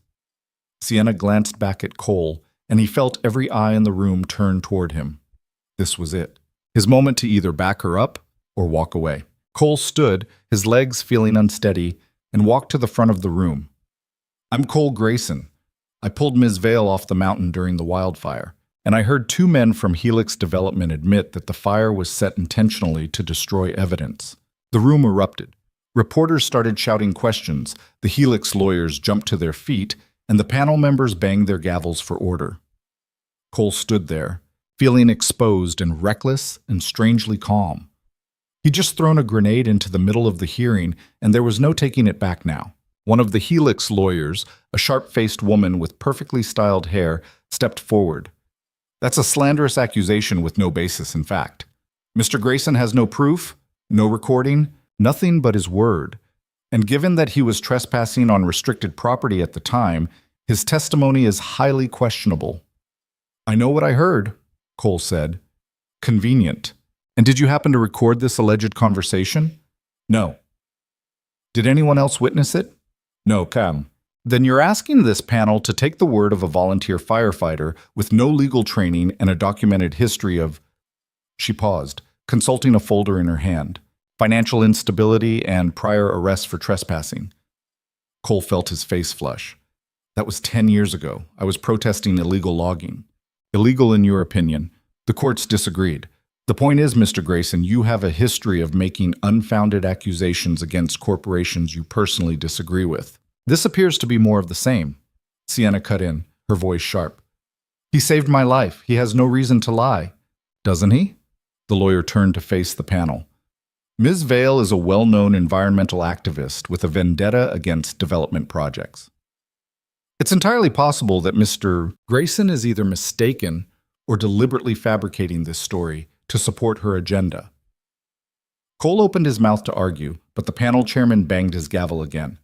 Sienna glanced back at Cole, and he felt every eye in the room turn toward him. This was it. His moment to either back her up or walk away. Cole stood, his legs feeling unsteady, and walked to the front of the room. "I'm Cole Grayson. I pulled Ms. Vale off the mountain during the wildfire, and I heard 2 men from Helix Development admit that the fire was set intentionally to destroy evidence." The room erupted. Reporters started shouting questions, the Helix lawyers jumped to their feet, and the panel members banged their gavels for order. Cole stood there, feeling exposed and reckless and strangely calm. He'd just thrown a grenade into the middle of the hearing, and there was no taking it back now. One of the Helix lawyers, a sharp-faced woman with perfectly styled hair, stepped forward. "That's a slanderous accusation with no basis in fact. Mr. Grayson has no proof, no recording, nothing but his word. And given that he was trespassing on restricted property at the time, his testimony is highly questionable." "I know what I heard," Cole said. "Convenient. And did you happen to record this alleged conversation?" "No." "Did anyone else witness it?" "No, Cam." "Then you're asking this panel to take the word of a volunteer firefighter with no legal training and a documented history of—" She paused, consulting a folder in her hand. "Financial instability and prior arrests for trespassing." Cole felt his face flush. "That was 10 years ago. I was protesting illegal logging." "Illegal in your opinion." The courts disagreed. "The point is, Mr. Grayson, you have a history of making unfounded accusations against corporations you personally disagree with. This appears to be more of the same." Sienna cut in, her voice sharp. "He saved my life. He has no reason to lie." "Doesn't he?" The lawyer turned to face the panel. "Ms. Vale is a well-known environmental activist with a vendetta against development projects. It's entirely possible that Mr. Grayson is either mistaken or deliberately fabricating this story to support her agenda." Cole opened his mouth to argue, but the panel chairman banged his gavel again.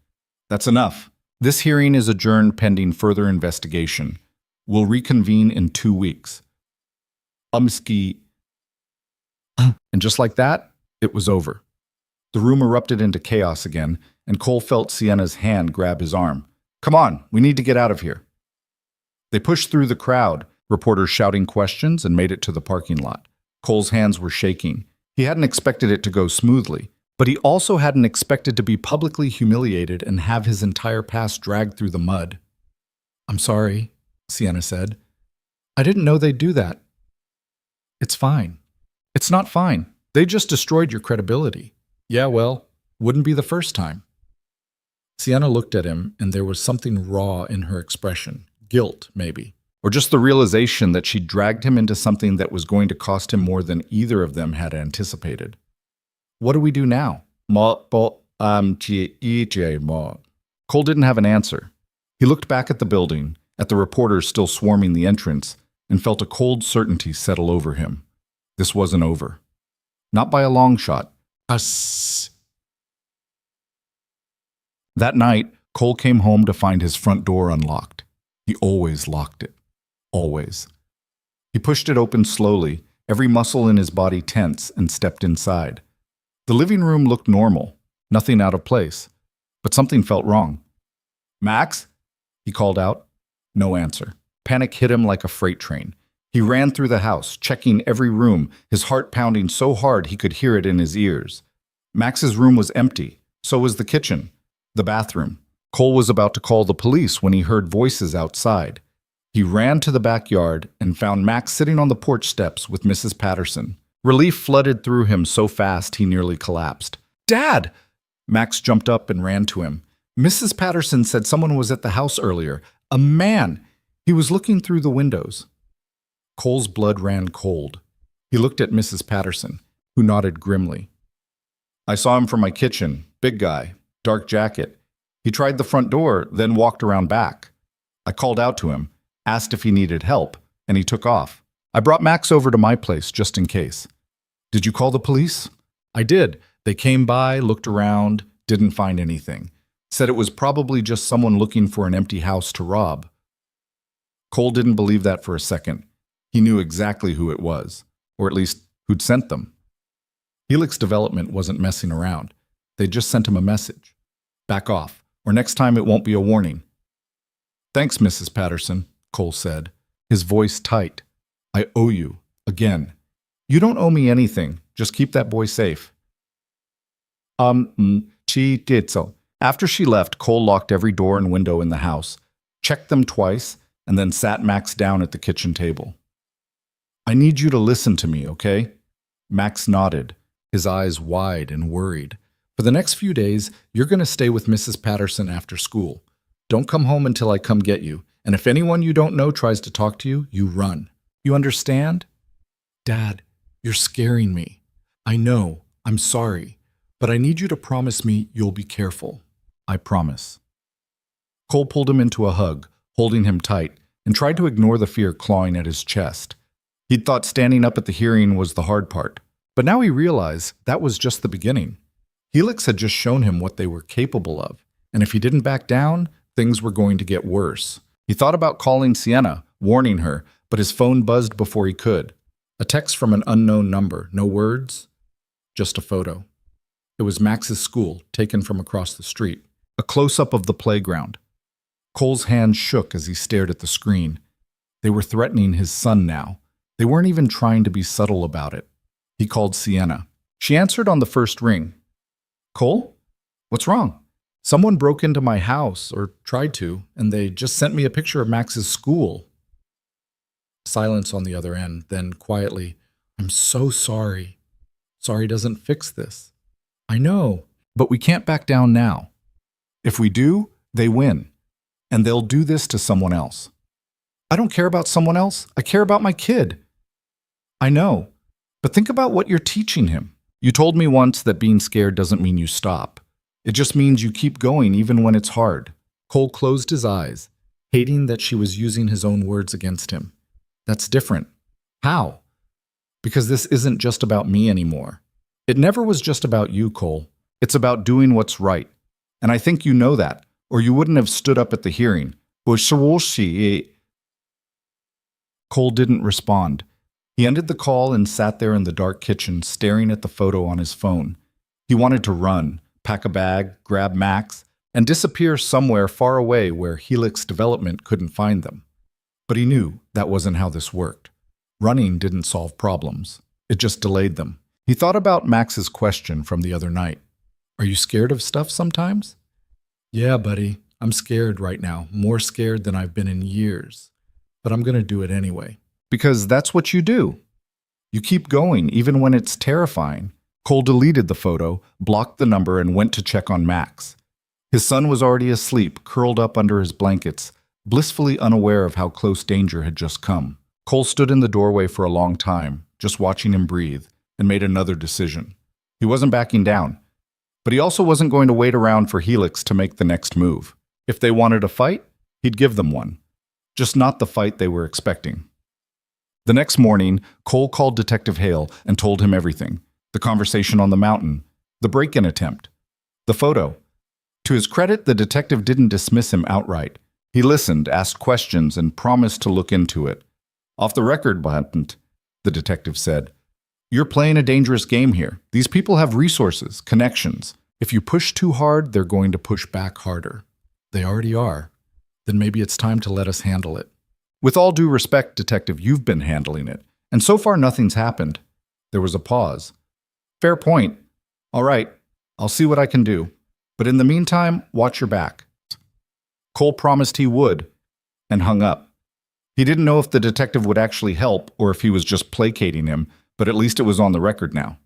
"That's enough. This hearing is adjourned pending further investigation. We'll reconvene in 2 weeks." And just like that, it was over. The room erupted into chaos again, and Cole felt Sienna's hand grab his arm. "Come on, we need to get out of here." They pushed through the crowd, reporters shouting questions, and made it to the parking lot. Cole's hands were shaking. He hadn't expected it to go smoothly, but he also hadn't expected to be publicly humiliated and have his entire past dragged through the mud. "I'm sorry," Sienna said. "I didn't know they'd do that." "It's fine." "It's not fine. They just destroyed your credibility." "Yeah, well, wouldn't be the first time." Sienna looked at him, and there was something raw in her expression. Guilt, maybe. Or just the realization that she dragged him into something that was going to cost him more than either of them had anticipated. What do we do now? Cole didn't have an answer. He looked back at the building, at the reporters still swarming the entrance, and felt a cold certainty settle over him. This wasn't over. Not by a long shot. That night, Cole came home to find his front door unlocked. He always locked it. Always. He pushed it open slowly, every muscle in his body tense, and stepped inside. The living room looked normal, nothing out of place, but something felt wrong. "Max?" he called out. No answer. Panic hit him like a freight train. He ran through the house, checking every room, his heart pounding so hard he could hear it in his ears. Max's room was empty. So was the kitchen, the bathroom. Cole was about to call the police when he heard voices outside. He ran to the backyard and found Max sitting on the porch steps with Mrs. Patterson. Relief flooded through him so fast he nearly collapsed. "Dad!" Max jumped up and ran to him. "Mrs. Patterson said someone was at the house earlier. A man. He was looking through the windows." Cole's blood ran cold. He looked at Mrs. Patterson, who nodded grimly. "I saw him from my kitchen. Big guy. Dark jacket. He tried the front door, then walked around back. I called out to him, asked if he needed help, and he took off. I brought Max over to my place just in case." "Did you call the police?" "I did. They came by, looked around, didn't find anything. Said it was probably just someone looking for an empty house to rob." Cole didn't believe that for a second. He knew exactly who it was, or at least who'd sent them. Helix Development wasn't messing around. They just sent him a message. "Back off, or next time it won't be a warning." "Thanks, Mrs. Patterson," Cole said, his voice tight. "I owe you, again. You don't owe me anything. Just keep that boy safe." She did so. After she left, Cole locked every door and window in the house, checked them twice, and then sat Max down at the kitchen table. "I need you to listen to me, okay?" Max nodded, his eyes wide and worried. "For the next few days, you're going to stay with Mrs. Patterson after school. Don't come home until I come get you, and if anyone you don't know tries to talk to you, you run. You understand?" "Dad, you're scaring me. I know, I'm sorry, but I need you to promise me you'll be careful." "I promise." Cole pulled him into a hug, holding him tight, and tried to ignore the fear clawing at his chest. He'd thought standing up at the hearing was the hard part, but now he realized that was just the beginning. Helix had just shown him what they were capable of, and if he didn't back down, things were going to get worse. He thought about calling Sienna, warning her, but his phone buzzed before he could. A text from an unknown number, no words, just a photo. It was Max's school, taken from across the street. A close-up of the playground. Cole's hand shook as he stared at the screen. They were threatening his son now. They weren't even trying to be subtle about it. He called Sienna. She answered on the first ring. "Cole? What's wrong?" "Someone broke into my house, or tried to, and they just sent me a picture of Max's school." Silence on the other end, then quietly, "I'm so sorry. Sorry doesn't fix this." "I know, but we can't back down now. If we do, they win, and they'll do this to someone else." "I don't care about someone else. I care about my kid." "I know, but think about what you're teaching him. You told me once that being scared doesn't mean you stop. It just means you keep going even when it's hard." Cole closed his eyes, hating that she was using his own words against him. "That's different." "How?" "Because this isn't just about me anymore. It never was just about you, Cole. It's about doing what's right. And I think you know that, or you wouldn't have stood up at the hearing." Cole didn't respond. He ended the call and sat there in the dark kitchen, staring at the photo on his phone. He wanted to run, pack a bag, grab Max, and disappear somewhere far away where Helix Development couldn't find them. But he knew that wasn't how this worked. Running didn't solve problems. It just delayed them. He thought about Max's question from the other night. "Are you scared of stuff sometimes?" "Yeah, buddy. I'm scared right now, more scared than I've been in years. But I'm going to do it anyway." "Because that's what you do. You keep going, even when it's terrifying." Cole deleted the photo, blocked the number, and went to check on Max. His son was already asleep, curled up under his blankets, blissfully unaware of how close danger had just come. Cole stood in the doorway for a long time, just watching him breathe, and made another decision. He wasn't backing down, but he also wasn't going to wait around for Helix to make the next move. If they wanted a fight, he'd give them one, just not the fight they were expecting. The next morning, Cole called Detective Hale and told him everything. The conversation on the mountain, the break-in attempt, the photo. To his credit, the detective didn't dismiss him outright. He listened, asked questions, and promised to look into it. "Off the record, Blanton," the detective said. "You're playing a dangerous game here. These people have resources, connections. If you push too hard, they're going to push back harder. They already are. Then maybe it's time to let us handle it." "With all due respect, Detective, you've been handling it, and so far nothing's happened." There was a pause. "Fair point. All right, I'll see what I can do. But in the meantime, watch your back." Cole promised he would, and hung up. He didn't know if the detective would actually help or if he was just placating him, but at least it was on the record now.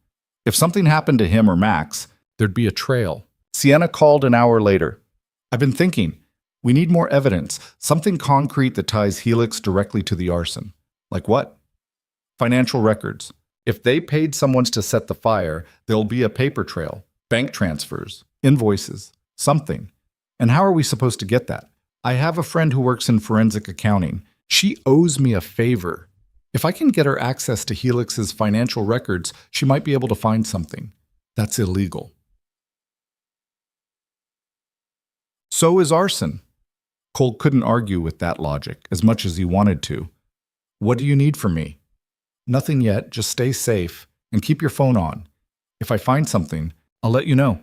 If something happened to him or Max, there'd be a trail. Sienna called an hour later. "I've been thinking. We need more evidence, something concrete that ties Helix directly to the arson." "Like what?" "Financial records. If they paid someone to set the fire, there'll be a paper trail, bank transfers, invoices, something. And how are we supposed to get that? I have a friend who works in forensic accounting. She owes me a favor. If I can get her access to Helix's financial records, she might be able to find something. That's illegal." So is arson. Cole couldn't argue with that logic, as much as he wanted to. "What do you need from me?" "Nothing yet, just stay safe, and keep your phone on. If I find something, I'll let you know."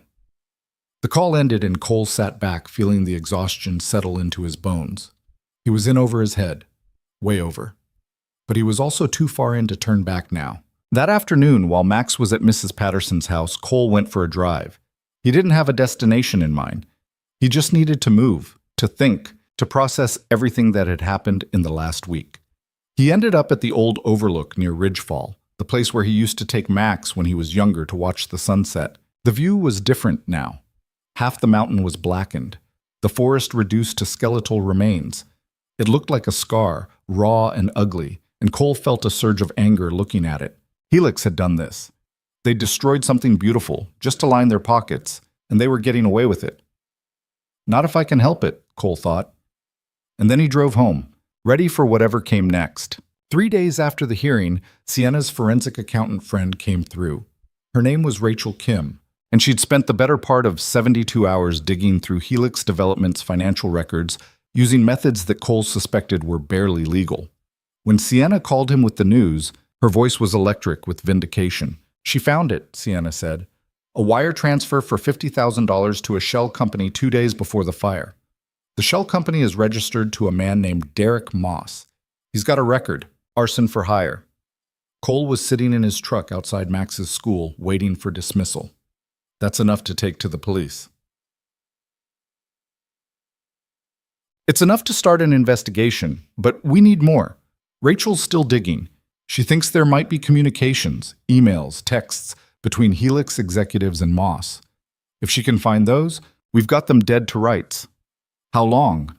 The call ended and Cole sat back, feeling the exhaustion settle into his bones. He was in over his head, way over. But he was also too far in to turn back now. That afternoon, while Max was at Mrs. Patterson's house, Cole went for a drive. He didn't have a destination in mind. He just needed to move, to think, to process everything that had happened in the last week. He ended up at the old overlook near Ridgefall, the place where he used to take Max when he was younger to watch the sunset. The view was different now. Half the mountain was blackened, the forest reduced to skeletal remains. It looked like a scar, raw and ugly, and Cole felt a surge of anger looking at it. Helix had done this. They destroyed something beautiful, just to line their pockets, and they were getting away with it. Not if I can help it, Cole thought. And then he drove home, ready for whatever came next. 3 days after the hearing, Sienna's forensic accountant friend came through. Her name was Rachel Kim, and she'd spent the better part of 72 hours digging through Helix Development's financial records using methods that Cole suspected were barely legal. When Sienna called him with the news, her voice was electric with vindication. "She found it," Sienna said. "A wire transfer for $50,000 to a shell company 2 days before the fire. The shell company is registered to a man named Derek Moss. He's got a record, arson for hire." Cole was sitting in his truck outside Max's school, waiting for dismissal. That's enough to take to the police. It's enough to start an investigation, but we need more. Rachel's still digging. She thinks there might be communications, emails, texts, between Helix executives and Moss. If she can find those, we've got them dead to rights. How long?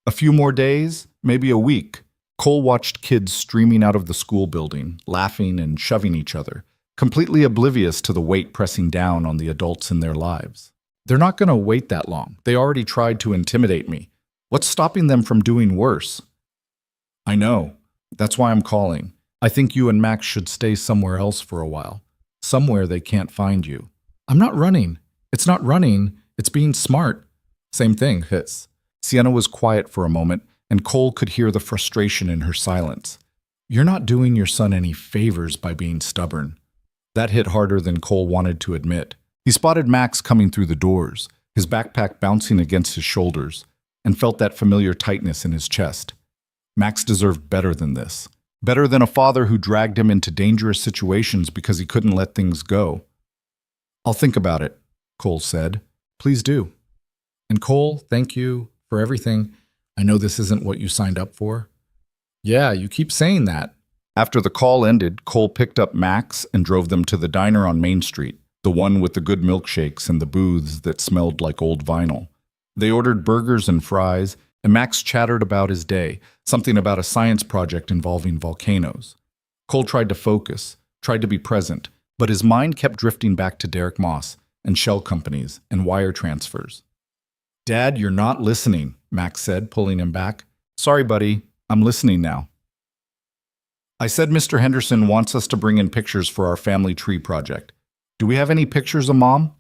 A few more days? Maybe a week? Cole watched kids streaming out of the school building, laughing and shoving each other, completely oblivious to the weight pressing down on the adults in their lives. They're not going to wait that long. They already tried to intimidate me. What's stopping them from doing worse? I know. That's why I'm calling. I think you and Max should stay somewhere else for a while. Somewhere they can't find you. I'm not running. It's not running. It's being smart. Same thing, hiss. Sienna was quiet for a moment, and Cole could hear the frustration in her silence. You're not doing your son any favors by being stubborn. That hit harder than Cole wanted to admit. He spotted Max coming through the doors, his backpack bouncing against his shoulders, and felt that familiar tightness in his chest. Max deserved better than this. Better than a father who dragged him into dangerous situations because he couldn't let things go. I'll think about it, Cole said. Please do. And Cole, thank you for everything. I know this isn't what you signed up for. Yeah, you keep saying that. After the call ended, Cole picked up Max and drove them to the diner on Main Street, the one with the good milkshakes and the booths that smelled like old vinyl. They ordered burgers and fries, and Max chattered about his day, something about a science project involving volcanoes. Cole tried to focus, tried to be present, but his mind kept drifting back to Derek Moss and shell companies and wire transfers. "Dad, you're not listening," Max said, pulling him back. "Sorry, buddy. I'm listening now." "I said Mr. Henderson wants us to bring in pictures for our family tree project. Do we have any pictures of Mom?"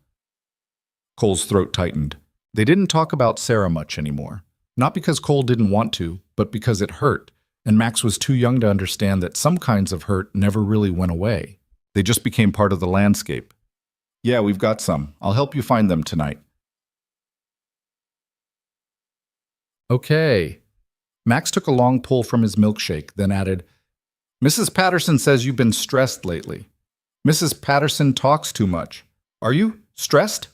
Cole's throat tightened. They didn't talk about Sarah much anymore. Not because Cole didn't want to, but because it hurt, and Max was too young to understand that some kinds of hurt never really went away. They just became part of the landscape. "Yeah, we've got some. I'll help you find them tonight." "Okay." Max took a long pull from his milkshake, then added, "Mrs. Patterson says you've been stressed lately. Mrs. Patterson talks too much. Are you stressed?"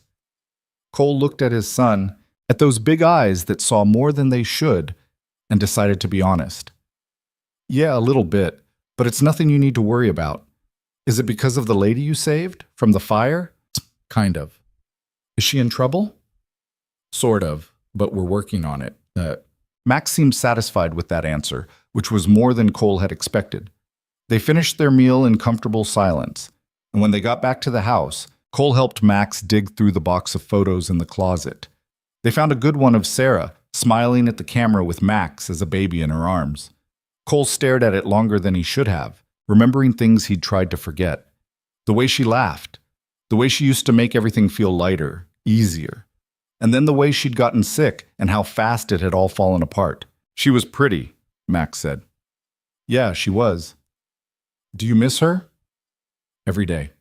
Cole looked at his son, at those big eyes that saw more than they should, and decided to be honest. "Yeah, a little bit, but it's nothing you need to worry about. Is it because of the lady you saved? From the fire?" "Kind of." "Is she in trouble?" "Sort of, but we're working on it." Max seemed satisfied with that answer, which was more than Cole had expected. They finished their meal in comfortable silence, and when they got back to the house, Cole helped Max dig through the box of photos in the closet. They found a good one of Sarah, smiling at the camera with Max as a baby in her arms. Cole stared at it longer than he should have, remembering things he'd tried to forget. The way she laughed, the way she used to make everything feel lighter, easier. And then the way she'd gotten sick and how fast it had all fallen apart. "She was pretty," Max said. "Yeah, she was." "Do you miss her?" "Every day."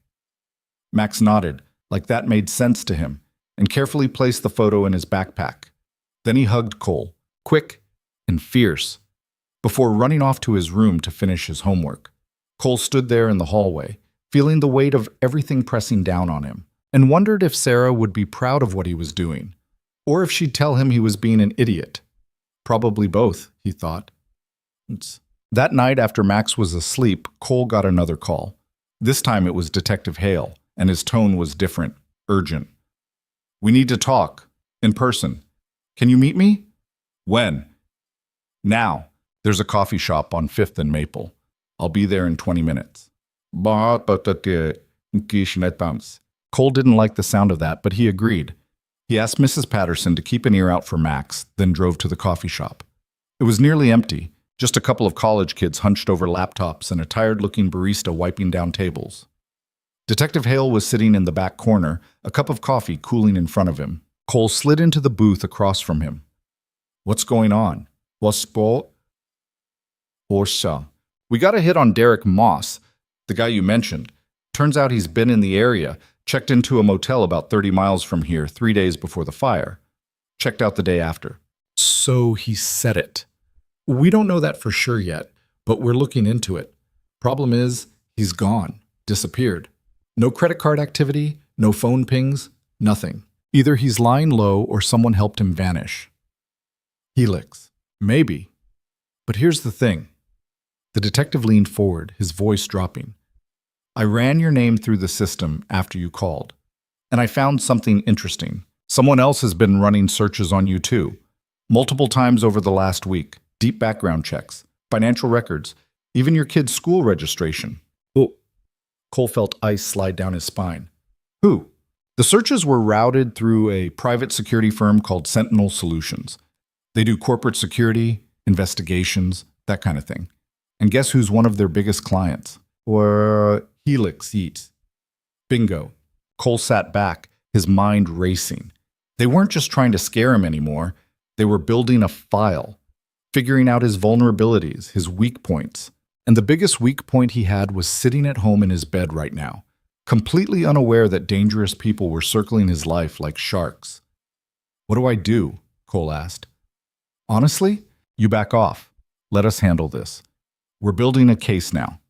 Max nodded, like that made sense to him, and carefully placed the photo in his backpack. Then he hugged Cole, quick and fierce, before running off to his room to finish his homework. Cole stood there in the hallway, feeling the weight of everything pressing down on him, and wondered if Sarah would be proud of what he was doing, or if she'd tell him he was being an idiot. Probably both, he thought. That night after Max was asleep, Cole got another call. This time it was Detective Hale, and his tone was different, urgent. "We need to talk. In person. Can you meet me?" "When?" "Now. There's a coffee shop on 5th and Maple. I'll be there in 20 minutes. Cole didn't like the sound of that, but he agreed. He asked Mrs. Patterson to keep an ear out for Max, then drove to the coffee shop. It was nearly empty, just a couple of college kids hunched over laptops and a tired-looking barista wiping down tables. Detective Hale was sitting in the back corner, a cup of coffee cooling in front of him. Cole slid into the booth across from him. "What's going on?" "What's sport?" "Orsa. We got a hit on Derek Moss, the guy you mentioned. Turns out he's been in the area, checked into a motel about 30 miles from here 3 days before the fire. Checked out the day after." "So he said it. We don't know that for sure yet, but we're looking into it. Problem is, he's gone, disappeared. No credit card activity, no phone pings, nothing. Either he's lying low or someone helped him vanish." "Helix. Maybe. But here's the thing." The detective leaned forward, his voice dropping. "I ran your name through the system after you called, and I found something interesting. Someone else has been running searches on you too. Multiple times over the last week. Deep background checks, financial records, even your kid's school registration." "Oh." Cole felt ice slide down his spine. "Who?" "The searches were routed through a private security firm called Sentinel Solutions. They do corporate security, investigations, that kind of thing. And guess who's one of their biggest clients?" "Or Helix Eats." "Bingo." Cole sat back, his mind racing. They weren't just trying to scare him anymore. They were building a file, figuring out his vulnerabilities, his weak points. And the biggest weak point he had was sitting at home in his bed right now, completely unaware that dangerous people were circling his life like sharks. "What do I do?" Cole asked. "Honestly, you back off. Let us handle this. We're building a case now.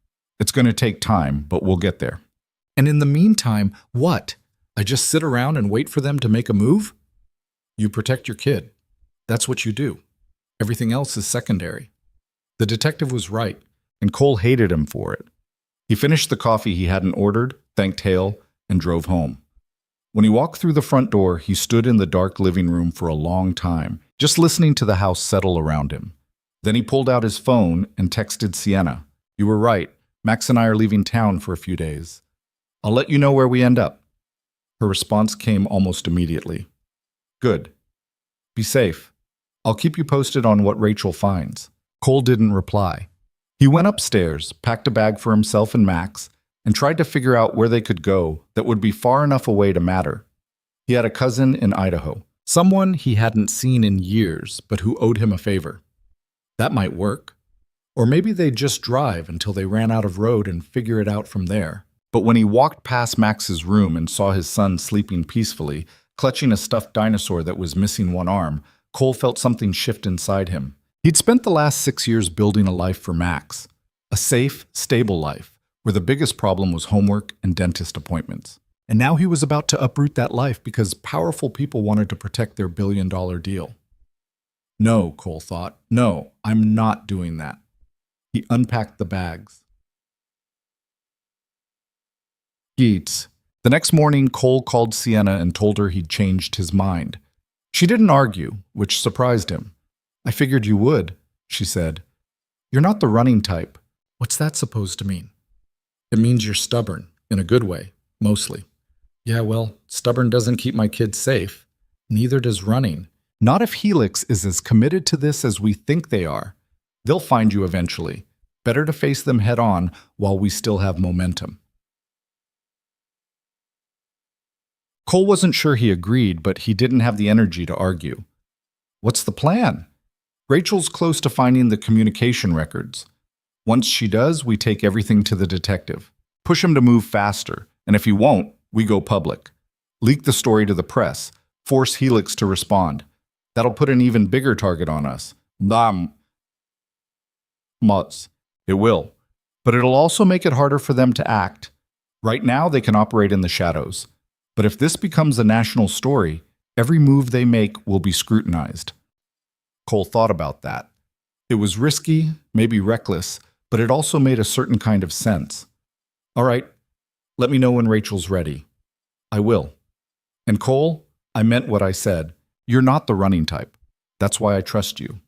It's going to take time, but we'll get there." "And in the meantime, what? I just sit around and wait for them to make a move?" "You protect your kid. That's what you do. Everything else is secondary." The detective was right, and Cole hated him for it. He finished the coffee he hadn't ordered, thanked Hale, and drove home. When he walked through the front door, he stood in the dark living room for a long time, just listening to the house settle around him. Then he pulled out his phone and texted Sienna. "You were right. Max and I are leaving town for a few days. I'll let you know where we end up." Her response came almost immediately. "Good. Be safe. I'll keep you posted on what Rachel finds." Cole didn't reply. He went upstairs, packed a bag for himself and Max, and tried to figure out where they could go that would be far enough away to matter. He had a cousin in Idaho, someone he hadn't seen in years, but who owed him a favor. That might work. Or maybe they'd just drive until they ran out of road and figure it out from there. But when he walked past Max's room and saw his son sleeping peacefully, clutching a stuffed dinosaur that was missing one arm, Cole felt something shift inside him. He'd spent the last 6 years building a life for Max, a safe, stable life, where the biggest problem was homework and dentist appointments. And now he was about to uproot that life because powerful people wanted to protect their billion-dollar deal. No, Cole thought. No, I'm not doing that. He unpacked the bags. Geets. The next morning, Cole called Sienna and told her he'd changed his mind. She didn't argue, which surprised him. "I figured you would," she said. "You're not the running type." "What's that supposed to mean?" "It means you're stubborn, in a good way, mostly." "Yeah, well, stubborn doesn't keep my kids safe. Neither does running." "Not if Helix is as committed to this as we think they are. They'll find you eventually. Better to face them head on while we still have momentum." Cole wasn't sure he agreed, but he didn't have the energy to argue. "What's the plan?" "Rachel's close to finding the communication records. Once she does, we take everything to the detective. Push him to move faster, and if he won't, we go public. Leak the story to the press. Force Helix to respond. That'll put an even bigger target on us. It will. But it'll also make it harder for them to act. Right now, they can operate in the shadows. But if this becomes a national story, every move they make will be scrutinized." Cole thought about that. It was risky, maybe reckless, but it also made a certain kind of sense. "All right, let me know when Rachel's ready." "I will." "And Cole, I meant what I said. You're not the running type. That's why I trust you."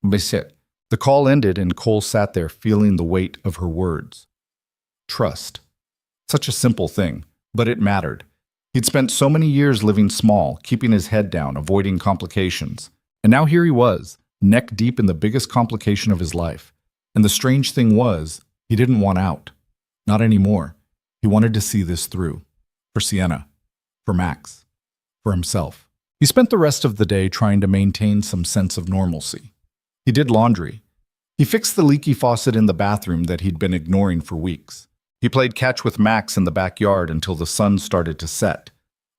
The call ended and Cole sat there feeling the weight of her words. Trust. Such a simple thing, but it mattered. He'd spent so many years living small, keeping his head down, avoiding complications. And now here he was, neck deep in the biggest complication of his life. And the strange thing was, he didn't want out. Not anymore. He wanted to see this through. For Sienna. For Max. For himself. He spent the rest of the day trying to maintain some sense of normalcy. He did laundry. He fixed the leaky faucet in the bathroom that he'd been ignoring for weeks. He played catch with Max in the backyard until the sun started to set.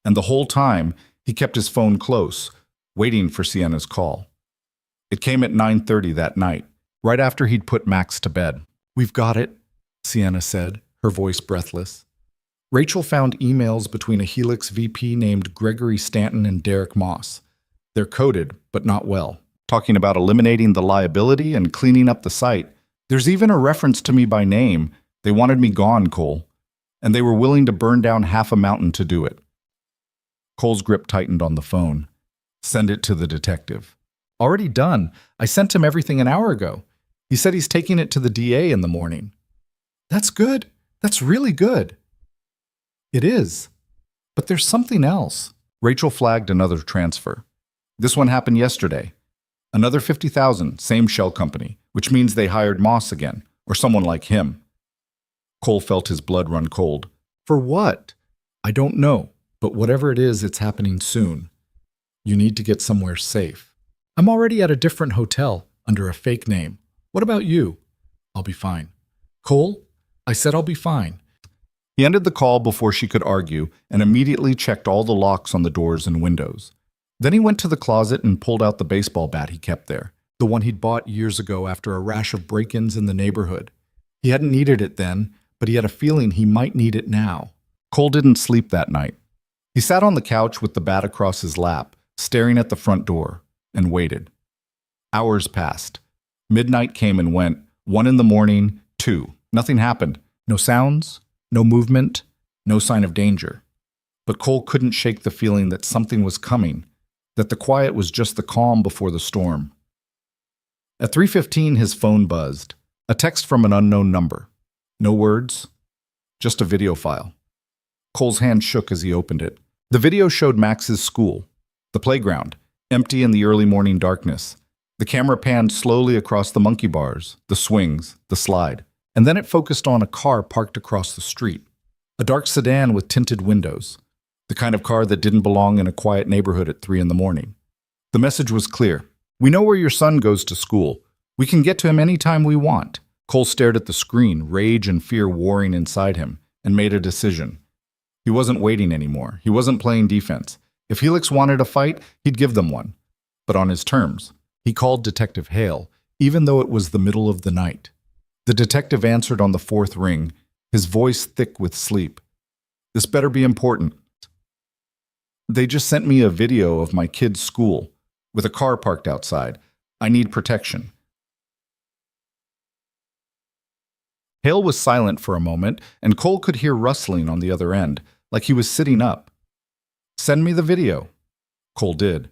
And the whole time, he kept his phone close, waiting for Sienna's call. It came at 9:30 that night, right after he'd put Max to bed. "We've got it," Sienna said, her voice breathless. Rachel found emails between a Helix VP named Gregory Stanton and Derek Moss. They're coded, but not well, talking about eliminating the liability and cleaning up the site. There's even a reference to me by name. They wanted me gone, Cole, and they were willing to burn down half a mountain to do it. Cole's grip tightened on the phone. "Send it to the detective." "Already done. I sent him everything an hour ago. He said he's taking it to the DA in the morning." "That's good. That's really good." "It is. But there's something else." Rachel flagged another transfer. "This one happened yesterday. Another 50,000, same shell company, which means they hired Moss again, or someone like him." Cole felt his blood run cold. "For what?" "I don't know, but whatever it is, it's happening soon. You need to get somewhere safe." "I'm already at a different hotel, under a fake name. What about you?" "I'll be fine." "Cole, I said I'll be fine." He ended the call before she could argue and immediately checked all the locks on the doors and windows. Then he went to the closet and pulled out the baseball bat he kept there, the one he'd bought years ago after a rash of break-ins in the neighborhood. He hadn't needed it then, but he had a feeling he might need it now. Cole didn't sleep that night. He sat on the couch with the bat across his lap, staring at the front door, and waited. Hours passed. Midnight came and went, 1 in the morning, 2. Nothing happened. No sounds, no movement, No sign of danger. But Cole couldn't shake the feeling that something was coming, that the quiet was just the calm before the storm. At 3:15, his phone buzzed. A text from an unknown number. No words, just a video file. Cole's hand shook as he opened it. The video showed Max's school, the playground, empty in the early morning darkness. The camera panned slowly across the monkey bars, the swings, the slide, and then it focused on a car parked across the street. A dark sedan with tinted windows, the kind of car that didn't belong in a quiet neighborhood at 3 in the morning. The message was clear. We know where your son goes to school. We can get to him anytime we want. Cole stared at the screen, rage and fear warring inside him, and made a decision. He wasn't waiting anymore. He wasn't playing defense. If Helix wanted a fight, he'd give them one. But on his terms. He called Detective Hale, even though it was the middle of the night. The detective answered on the fourth ring, his voice thick with sleep. This better be important. They just sent me a video of my kid's school, with a car parked outside. I need protection. Hale was silent for a moment, and Cole could hear rustling on the other end, like he was sitting up. Send me the video. Cole did.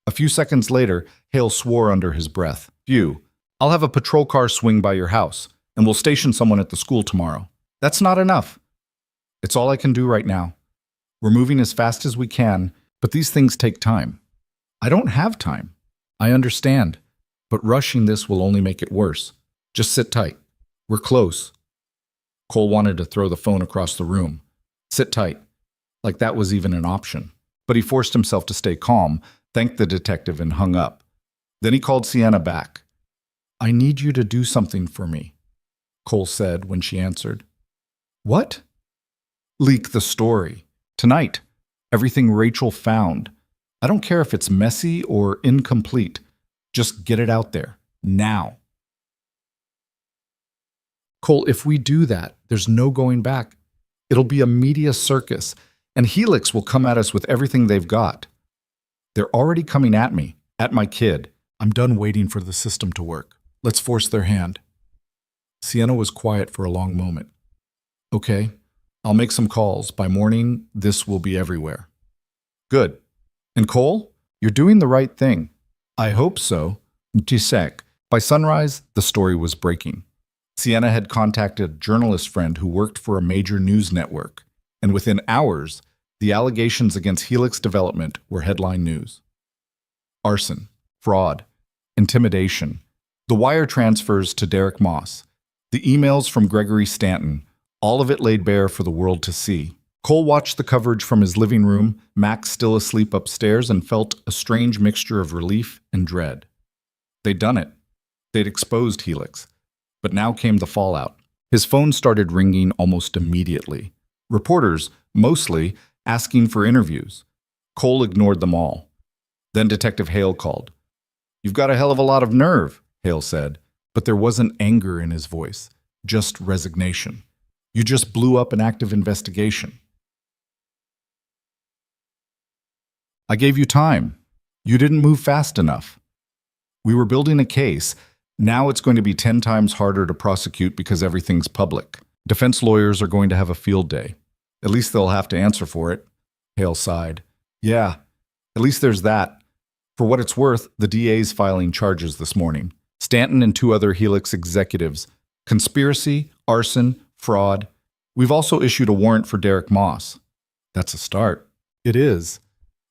A few seconds later, Hale swore under his breath. Phew, I'll have a patrol car swing by your house, and we'll station someone at the school tomorrow. That's not enough. It's all I can do right now. We're moving as fast as we can, but these things take time. I don't have time. I understand, but rushing this will only make it worse. Just sit tight. We're close. Cole wanted to throw the phone across the room. Sit tight. Like that was even an option. But he forced himself to stay calm, thanked the detective, and hung up. Then he called Sienna back. I need you to do something for me, Cole said when she answered. What? Leak the story. Tonight. Everything Rachel found. I don't care if it's messy or incomplete. Just get it out there. Now. Cole, if we do that, there's no going back. It'll be a media circus, and Helix will come at us with everything they've got. They're already coming at me, at my kid. I'm done waiting for the system to work. Let's force their hand. Sienna was quiet for a long moment. Okay, I'll make some calls. By morning, this will be everywhere. Good. And Cole, you're doing the right thing. I hope so. Gisek. By sunrise, the story was breaking. Sienna had contacted a journalist friend who worked for a major news network, and within hours, the allegations against Helix Development were headline news. Arson, fraud, intimidation, the wire transfers to Derek Moss, the emails from Gregory Stanton, all of it laid bare for the world to see. Cole watched the coverage from his living room, Max still asleep upstairs, and felt a strange mixture of relief and dread. They'd done it. They'd exposed Helix. But now came the fallout. His phone started ringing almost immediately. Reporters, mostly, asking for interviews. Cole ignored them all. Then Detective Hale called. You've got a hell of a lot of nerve, Hale said, but there wasn't anger in his voice, just resignation. You just blew up an active investigation. I gave you time. You didn't move fast enough. We were building a case. Now it's going to be 10 times harder to prosecute because everything's public. Defense lawyers are going to have a field day. At least they'll have to answer for it. Hale sighed. Yeah, at least there's that. For what it's worth, the DA's filing charges this morning. Stanton and 2 other Helix executives. Conspiracy, arson, fraud. We've also issued a warrant for Derek Moss. That's a start. It is.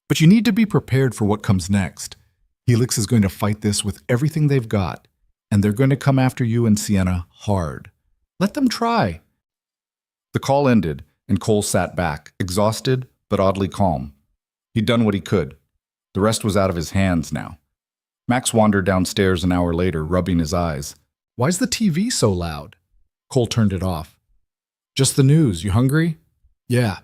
But you need to be prepared for what comes next. Helix is going to fight this with everything they've got. And they're going to come after you and Sienna hard. Let them try. The call ended, and Cole sat back, exhausted but oddly calm. He'd done what he could. The rest was out of his hands now. Max wandered downstairs an hour later, rubbing his eyes. Why's the TV so loud? Cole turned it off. Just the news. You hungry? Yeah.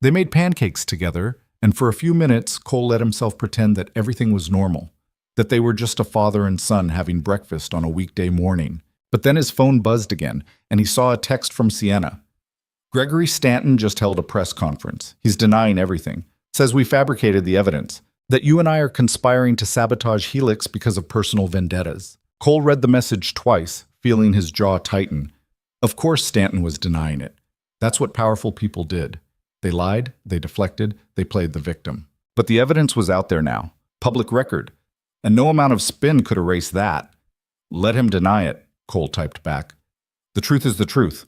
They made pancakes together, and for a few minutes, Cole let himself pretend that everything was normal. That they were just a father and son having breakfast on a weekday morning. But then his phone buzzed again, and he saw a text from Sienna. Gregory Stanton just held a press conference. He's denying everything. Says we fabricated the evidence. That you and I are conspiring to sabotage Helix because of personal vendettas. Cole read the message twice, feeling his jaw tighten. Of course Stanton was denying it. That's what powerful people did. They lied, they deflected, they played the victim. But the evidence was out there now, public record, and no amount of spin could erase that. Let him deny it, Cole typed back. The truth is the truth.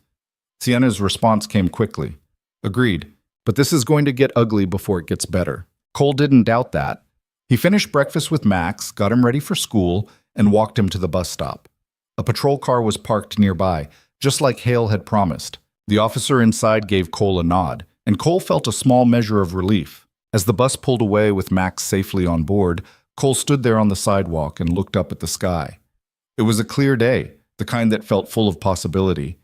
Sienna's response came quickly. Agreed, but this is going to get ugly before it gets better. Cole didn't doubt that. He finished breakfast with Max, got him ready for school, and walked him to the bus stop. A patrol car was parked nearby, just like Hale had promised. The officer inside gave Cole a nod, and Cole felt a small measure of relief. As the bus pulled away with Max safely on board, Cole stood there on the sidewalk and looked up at the sky. It was a clear day, the kind that felt full of possibility.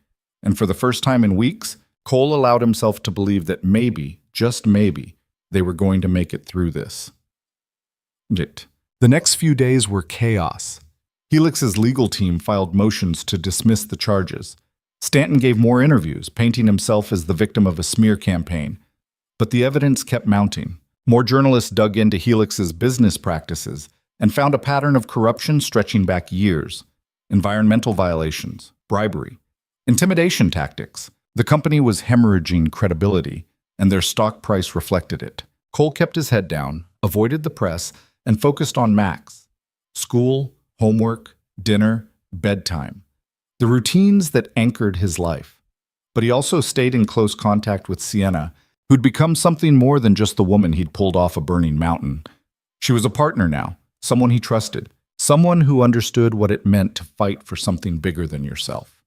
And for the first time in weeks, Cole allowed himself to believe that maybe, just maybe, they were going to make it through this. The next few days were chaos. Helix's legal team filed motions to dismiss the charges. Stanton gave more interviews, painting himself as the victim of a smear campaign. But the evidence kept mounting. More journalists dug into Helix's business practices and found a pattern of corruption stretching back years. Environmental violations, bribery, intimidation tactics. The company was hemorrhaging credibility, and their stock price reflected it. Cole kept his head down, avoided the press, and focused on Max. School, homework, dinner, bedtime. The routines that anchored his life. But he also stayed in close contact with Sienna, who'd become something more than just the woman he'd pulled off a burning mountain. She was a partner now, someone he trusted, someone who understood what it meant to fight for something bigger than yourself.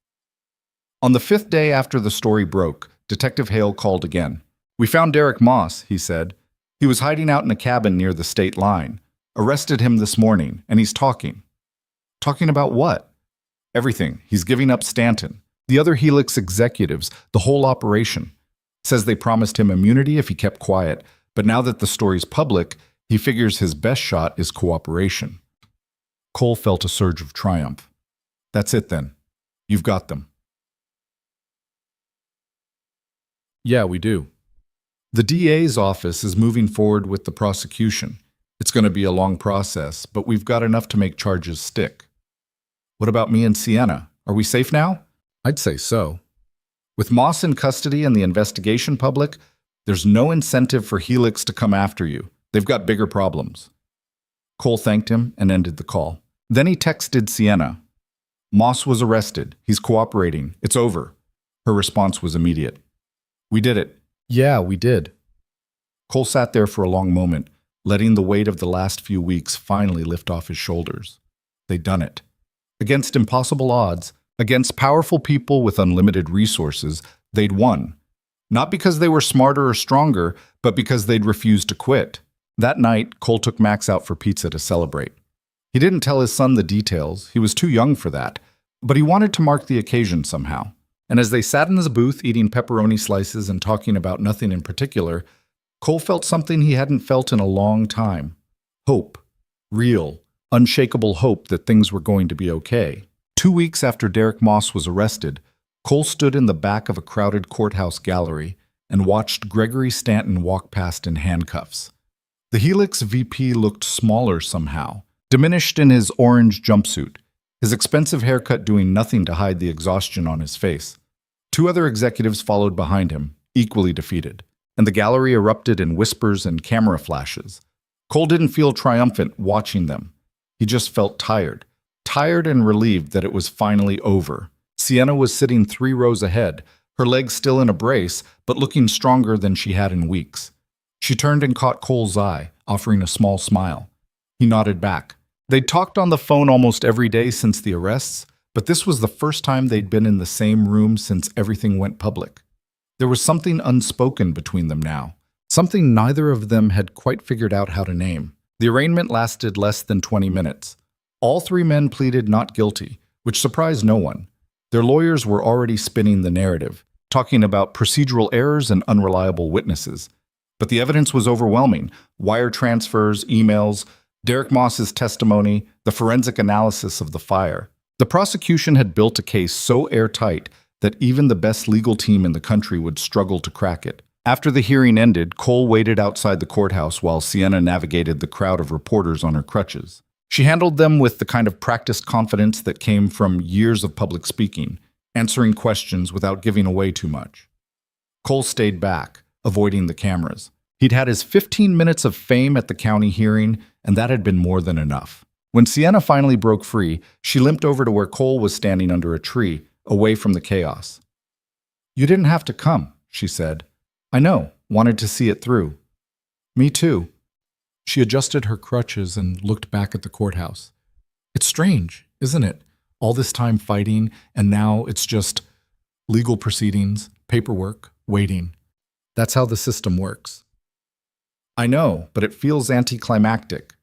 On the 5th day after the story broke, Detective Hale called again. "We found Derek Moss," he said. "He was hiding out in a cabin near the state line. Arrested him this morning, and he's talking." Talking about what? Everything. He's giving up Stanton, the other Helix executives, the whole operation. Says they promised him immunity if he kept quiet, but now that the story's public, he figures his best shot is cooperation. Cole felt a surge of triumph. That's it then. You've got them. Yeah, we do. The DA's office is moving forward with the prosecution. It's going to be a long process, but we've got enough to make charges stick. What about me and Sienna? Are we safe now? I'd say so. With Moss in custody and the investigation public, there's no incentive for Helix to come after you. They've got bigger problems. Cole thanked him and ended the call. Then he texted Sienna. Moss was arrested. He's cooperating. It's over. Her response was immediate. We did it. Yeah, we did. Cole sat there for a long moment, letting the weight of the last few weeks finally lift off his shoulders. They'd done it. Against impossible odds, against powerful people with unlimited resources, they'd won. Not because they were smarter or stronger, but because they'd refused to quit. That night, Cole took Max out for pizza to celebrate. He didn't tell his son the details, he was too young for that, but he wanted to mark the occasion somehow. And as they sat in his booth eating pepperoni slices and talking about nothing in particular, Cole felt something he hadn't felt in a long time. Hope. Real, unshakable hope that things were going to be okay. 2 weeks after Derek Moss was arrested, Cole stood in the back of a crowded courthouse gallery and watched Gregory Stanton walk past in handcuffs. The Helix VP looked smaller somehow, diminished in his orange jumpsuit, his expensive haircut doing nothing to hide the exhaustion on his face. 2 other executives followed behind him, equally defeated, and the gallery erupted in whispers and camera flashes. Cole didn't feel triumphant watching them. He just felt tired. Tired and relieved that it was finally over. Sienna was sitting 3 rows ahead, her legs still in a brace, but looking stronger than she had in weeks. She turned and caught Cole's eye, offering a small smile. He nodded back. They'd talked on the phone almost every day since the arrests, but this was the first time they'd been in the same room since everything went public. There was something unspoken between them now, something neither of them had quite figured out how to name. The arraignment lasted less than 20 minutes. All 3 men pleaded not guilty, which surprised no one. Their lawyers were already spinning the narrative, talking about procedural errors and unreliable witnesses. But the evidence was overwhelming. Wire transfers, emails, Derek Moss's testimony, the forensic analysis of the fire. The prosecution had built a case so airtight that even the best legal team in the country would struggle to crack it. After the hearing ended, Cole waited outside the courthouse while Sienna navigated the crowd of reporters on her crutches. She handled them with the kind of practiced confidence that came from years of public speaking, answering questions without giving away too much. Cole stayed back, avoiding the cameras. He'd had his 15 minutes of fame at the county hearing, and that had been more than enough. When Sienna finally broke free, she limped over to where Cole was standing under a tree, away from the chaos. "You didn't have to come," she said. "I know, wanted to see it through." "Me too." She adjusted her crutches and looked back at the courthouse. "It's strange, isn't it? All this time fighting, and now it's just legal proceedings, paperwork, waiting. That's how the system works." "I know, but it feels anticlimactic."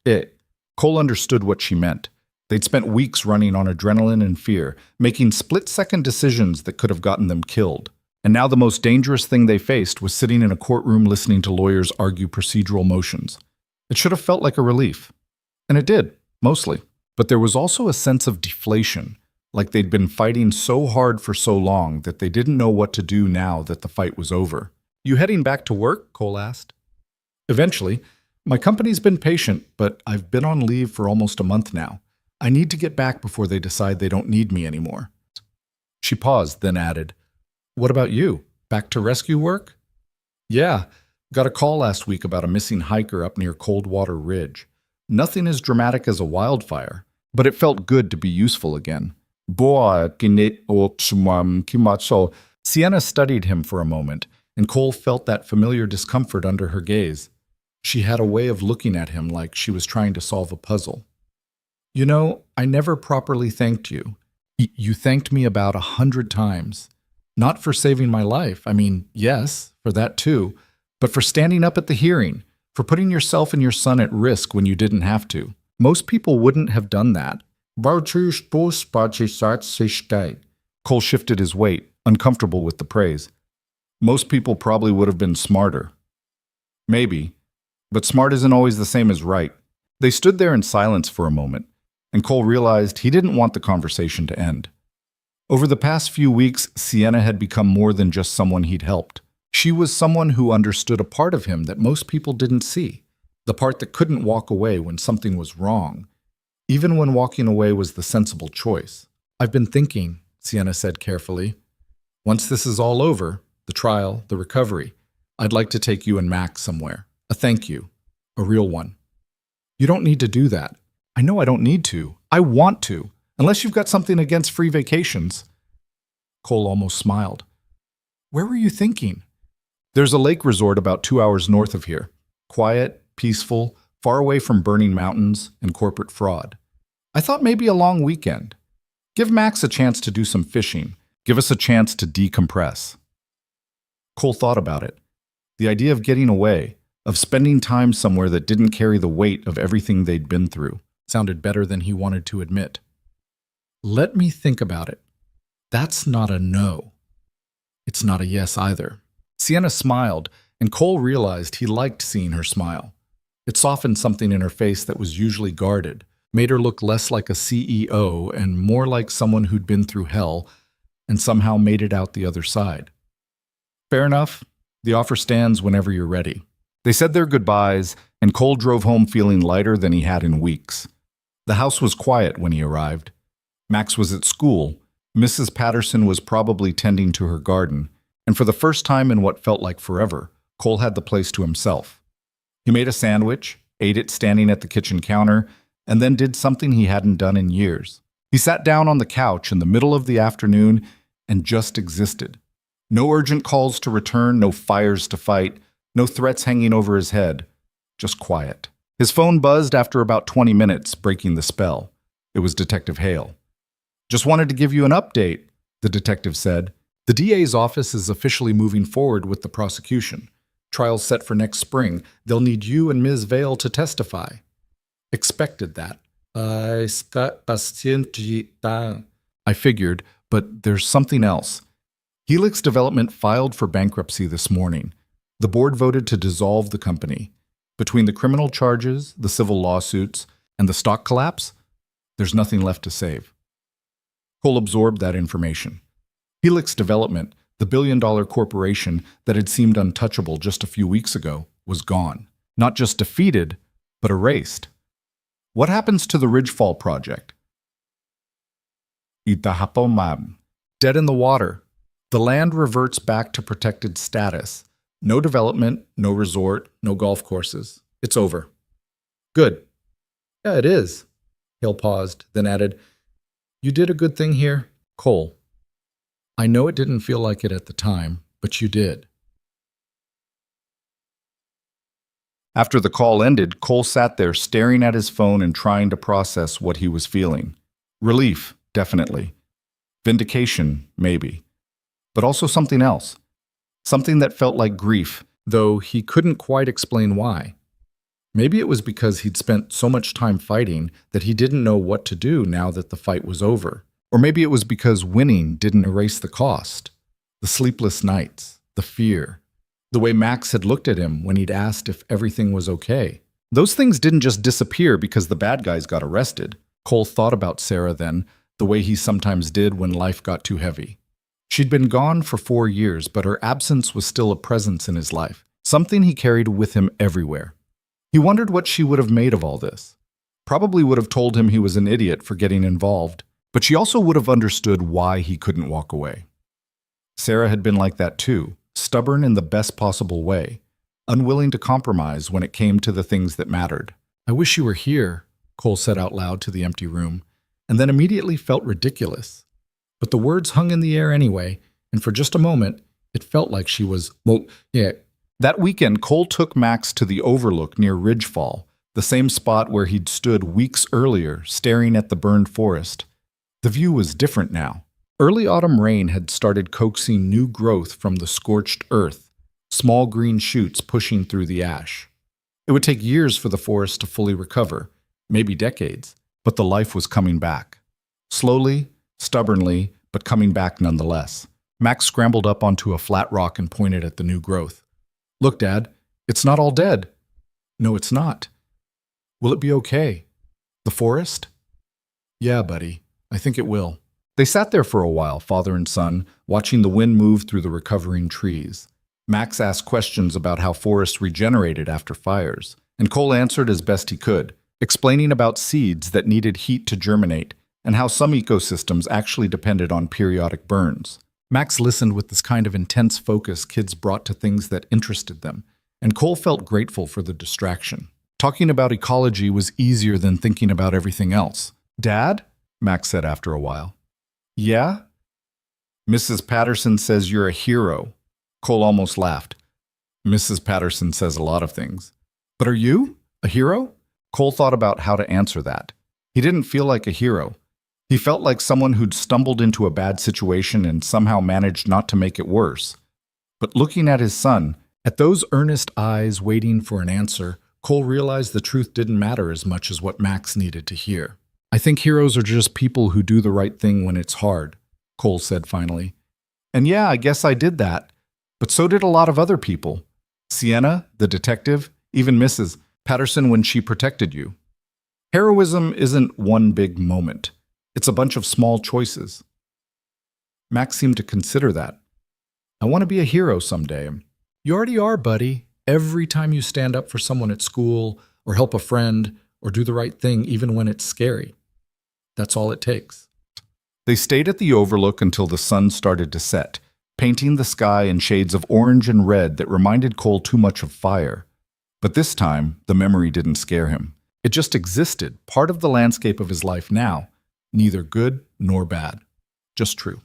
Cole understood what she meant. They'd spent weeks running on adrenaline and fear, making split-second decisions that could have gotten them killed. And now the most dangerous thing they faced was sitting in a courtroom listening to lawyers argue procedural motions. It should have felt like a relief. And it did, mostly. But there was also a sense of deflation, like they'd been fighting so hard for so long that they didn't know what to do now that the fight was over. "You heading back to work?" Cole asked. "Eventually. My company's been patient, but I've been on leave for almost a month now. I need to get back before they decide they don't need me anymore." She paused, then added, "What about you? Back to rescue work?" "Yeah. Got a call last week about a missing hiker up near Coldwater Ridge. Nothing as dramatic as a wildfire, but it felt good to be useful again." Sienna studied him for a moment, and Cole felt that familiar discomfort under her gaze. She had a way of looking at him like she was trying to solve a puzzle. "You know, I never properly thanked you. You thanked me about 100 times. Not for saving my life. I mean, yes, for that too. But for standing up at the hearing, for putting yourself and your son at risk when you didn't have to. Most people wouldn't have done that." Cole shifted his weight, uncomfortable with the praise. "Most people probably would have been smarter." "Maybe. But smart isn't always the same as right." They stood there in silence for a moment, and Cole realized he didn't want the conversation to end. Over the past few weeks, Sienna had become more than just someone he'd helped. She was someone who understood a part of him that most people didn't see, the part that couldn't walk away when something was wrong, even when walking away was the sensible choice. "I've been thinking," Sienna said carefully. "Once this is all over, the trial, the recovery, I'd like to take you and Max somewhere. A thank you. A real one." "You don't need to do that." "I know I don't need to. I want to. Unless you've got something against free vacations." Cole almost smiled. "Where were you thinking?" "There's a lake resort about 2 hours north of here. Quiet, peaceful, far away from burning mountains and corporate fraud. I thought maybe a long weekend. Give Max a chance to do some fishing. Give us a chance to decompress." Cole thought about it. The idea of getting away, of spending time somewhere that didn't carry the weight of everything they'd been through, sounded better than he wanted to admit. "Let me think about it. That's not a no. It's not a yes either." Sienna smiled, and Cole realized he liked seeing her smile. It softened something in her face that was usually guarded, made her look less like a CEO and more like someone who'd been through hell and somehow made it out the other side. "Fair enough. The offer stands whenever you're ready." They said their goodbyes, and Cole drove home feeling lighter than he had in weeks. The house was quiet when he arrived. Max was at school. Mrs. Patterson was probably tending to her garden, and for the first time in what felt like forever, Cole had the place to himself. He made a sandwich, ate it standing at the kitchen counter, and then did something he hadn't done in years. He sat down on the couch in the middle of the afternoon and just existed. No urgent calls to return, no fires to fight, no threats hanging over his head. Just quiet. His phone buzzed after about 20 minutes, breaking the spell. It was Detective Hale. "Just wanted to give you an update," the detective said. "The DA's office is officially moving forward with the prosecution. Trial's set for next spring. They'll need you and Ms. Vale to testify." Expected that. I figured, but there's something else. Helix Development filed for bankruptcy this morning. The board voted to dissolve the company. Between the criminal charges, the civil lawsuits, and the stock collapse, there's nothing left to save. Cole absorbed that information. Helix Development, the billion-dollar corporation that had seemed untouchable just a few weeks ago, was gone. Not just defeated, but erased. What happens to the Ridgefall project? Dead in the water. The land reverts back to protected status. No development, no resort, no golf courses. It's over. Good. Yeah, it is. Hale paused, then added, You did a good thing here, Cole. I know it didn't feel like it at the time, but you did. After the call ended, Cole sat there staring at his phone and trying to process what he was feeling. Relief, definitely. Vindication, maybe. But also something else. Something that felt like grief, though he couldn't quite explain why. Maybe it was because he'd spent so much time fighting that he didn't know what to do now that the fight was over. Or maybe it was because winning didn't erase the cost. The sleepless nights, the fear, the way Max had looked at him when he'd asked if everything was okay. Those things didn't just disappear because the bad guys got arrested. Cole thought about Sarah then, the way he sometimes did when life got too heavy. She'd been gone for 4 years, but her absence was still a presence in his life, something he carried with him everywhere. He wondered what she would have made of all this. Probably would have told him he was an idiot for getting involved, but she also would have understood why he couldn't walk away. Sarah had been like that too, stubborn in the best possible way, unwilling to compromise when it came to the things that mattered. I wish you were here, Cole said out loud to the empty room, and then immediately felt ridiculous. But the words hung in the air anyway, and for just a moment, it felt like she was, yeah. That weekend, Cole took Max to the overlook near Ridgefall, the same spot where he'd stood weeks earlier, staring at the burned forest. The view was different now. Early autumn rain had started coaxing new growth from the scorched earth, small green shoots pushing through the ash. It would take years for the forest to fully recover, maybe decades, but the life was coming back. Slowly, stubbornly, but coming back nonetheless. Max scrambled up onto a flat rock and pointed at the new growth. Look, Dad, it's not all dead. No, it's not. Will it be okay? The forest? Yeah, buddy, I think it will. They sat there for a while, father and son, watching the wind move through the recovering trees. Max asked questions about how forests regenerated after fires, and Cole answered as best he could, explaining about seeds that needed heat to germinate and how some ecosystems actually depended on periodic burns. Max listened with this kind of intense focus kids brought to things that interested them, and Cole felt grateful for the distraction. Talking about ecology was easier than thinking about everything else. Dad? Max said after a while. Yeah? Mrs. Patterson says you're a hero. Cole almost laughed. Mrs. Patterson says a lot of things. But are you a hero? Cole thought about how to answer that. He didn't feel like a hero. He felt like someone who'd stumbled into a bad situation and somehow managed not to make it worse. But looking at his son, at those earnest eyes waiting for an answer, Cole realized the truth didn't matter as much as what Max needed to hear. I think heroes are just people who do the right thing when it's hard, Cole said finally. And yeah, I guess I did that. But so did a lot of other people. Sienna, the detective, even Mrs. Patterson when she protected you. Heroism isn't one big moment. It's a bunch of small choices. Max seemed to consider that. I want to be a hero someday. You already are, buddy. Every time you stand up for someone at school, or help a friend, or do the right thing even when it's scary. That's all it takes. They stayed at the overlook until the sun started to set, painting the sky in shades of orange and red that reminded Cole too much of fire. But this time, the memory didn't scare him. It just existed, part of the landscape of his life now. Neither good nor bad, just true.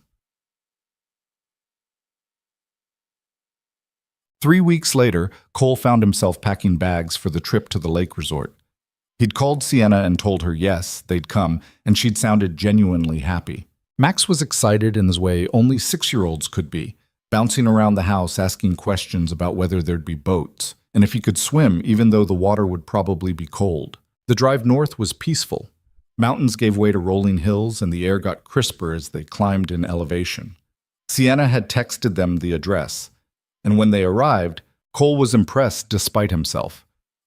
3 weeks later, Cole found himself packing bags for the trip to the lake resort. He'd called Sienna and told her yes, they'd come, and she'd sounded genuinely happy. Max was excited in his way only 6-year-olds could be, bouncing around the house asking questions about whether there'd be boats, and if he could swim even though the water would probably be cold. The drive north was peaceful. Mountains gave way to rolling hills, and the air got crisper as they climbed in elevation. Sienna had texted them the address, and when they arrived, Cole was impressed despite himself.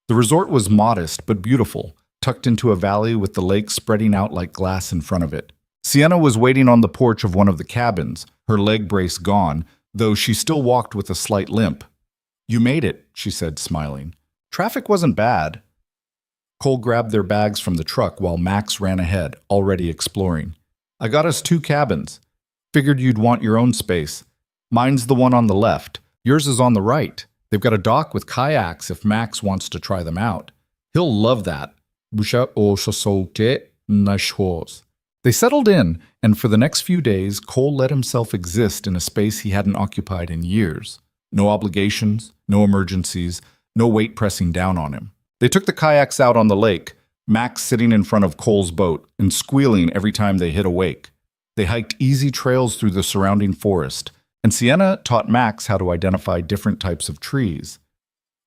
The resort was modest but beautiful, tucked into a valley with the lake spreading out like glass in front of it. Sienna was waiting on the porch of one of the cabins, her leg brace gone, though she still walked with a slight limp. You made it, she said, smiling. Traffic wasn't bad. Cole grabbed their bags from the truck while Max ran ahead, already exploring. I got us 2 cabins. Figured you'd want your own space. Mine's the one on the left. Yours is on the right. They've got a dock with kayaks if Max wants to try them out. He'll love that. They settled in, and for the next few days, Cole let himself exist in a space he hadn't occupied in years. No obligations, no emergencies, no weight pressing down on him. They took the kayaks out on the lake, Max sitting in front of Cole's boat and squealing every time they hit a wake. They hiked easy trails through the surrounding forest, and Sienna taught Max how to identify different types of trees.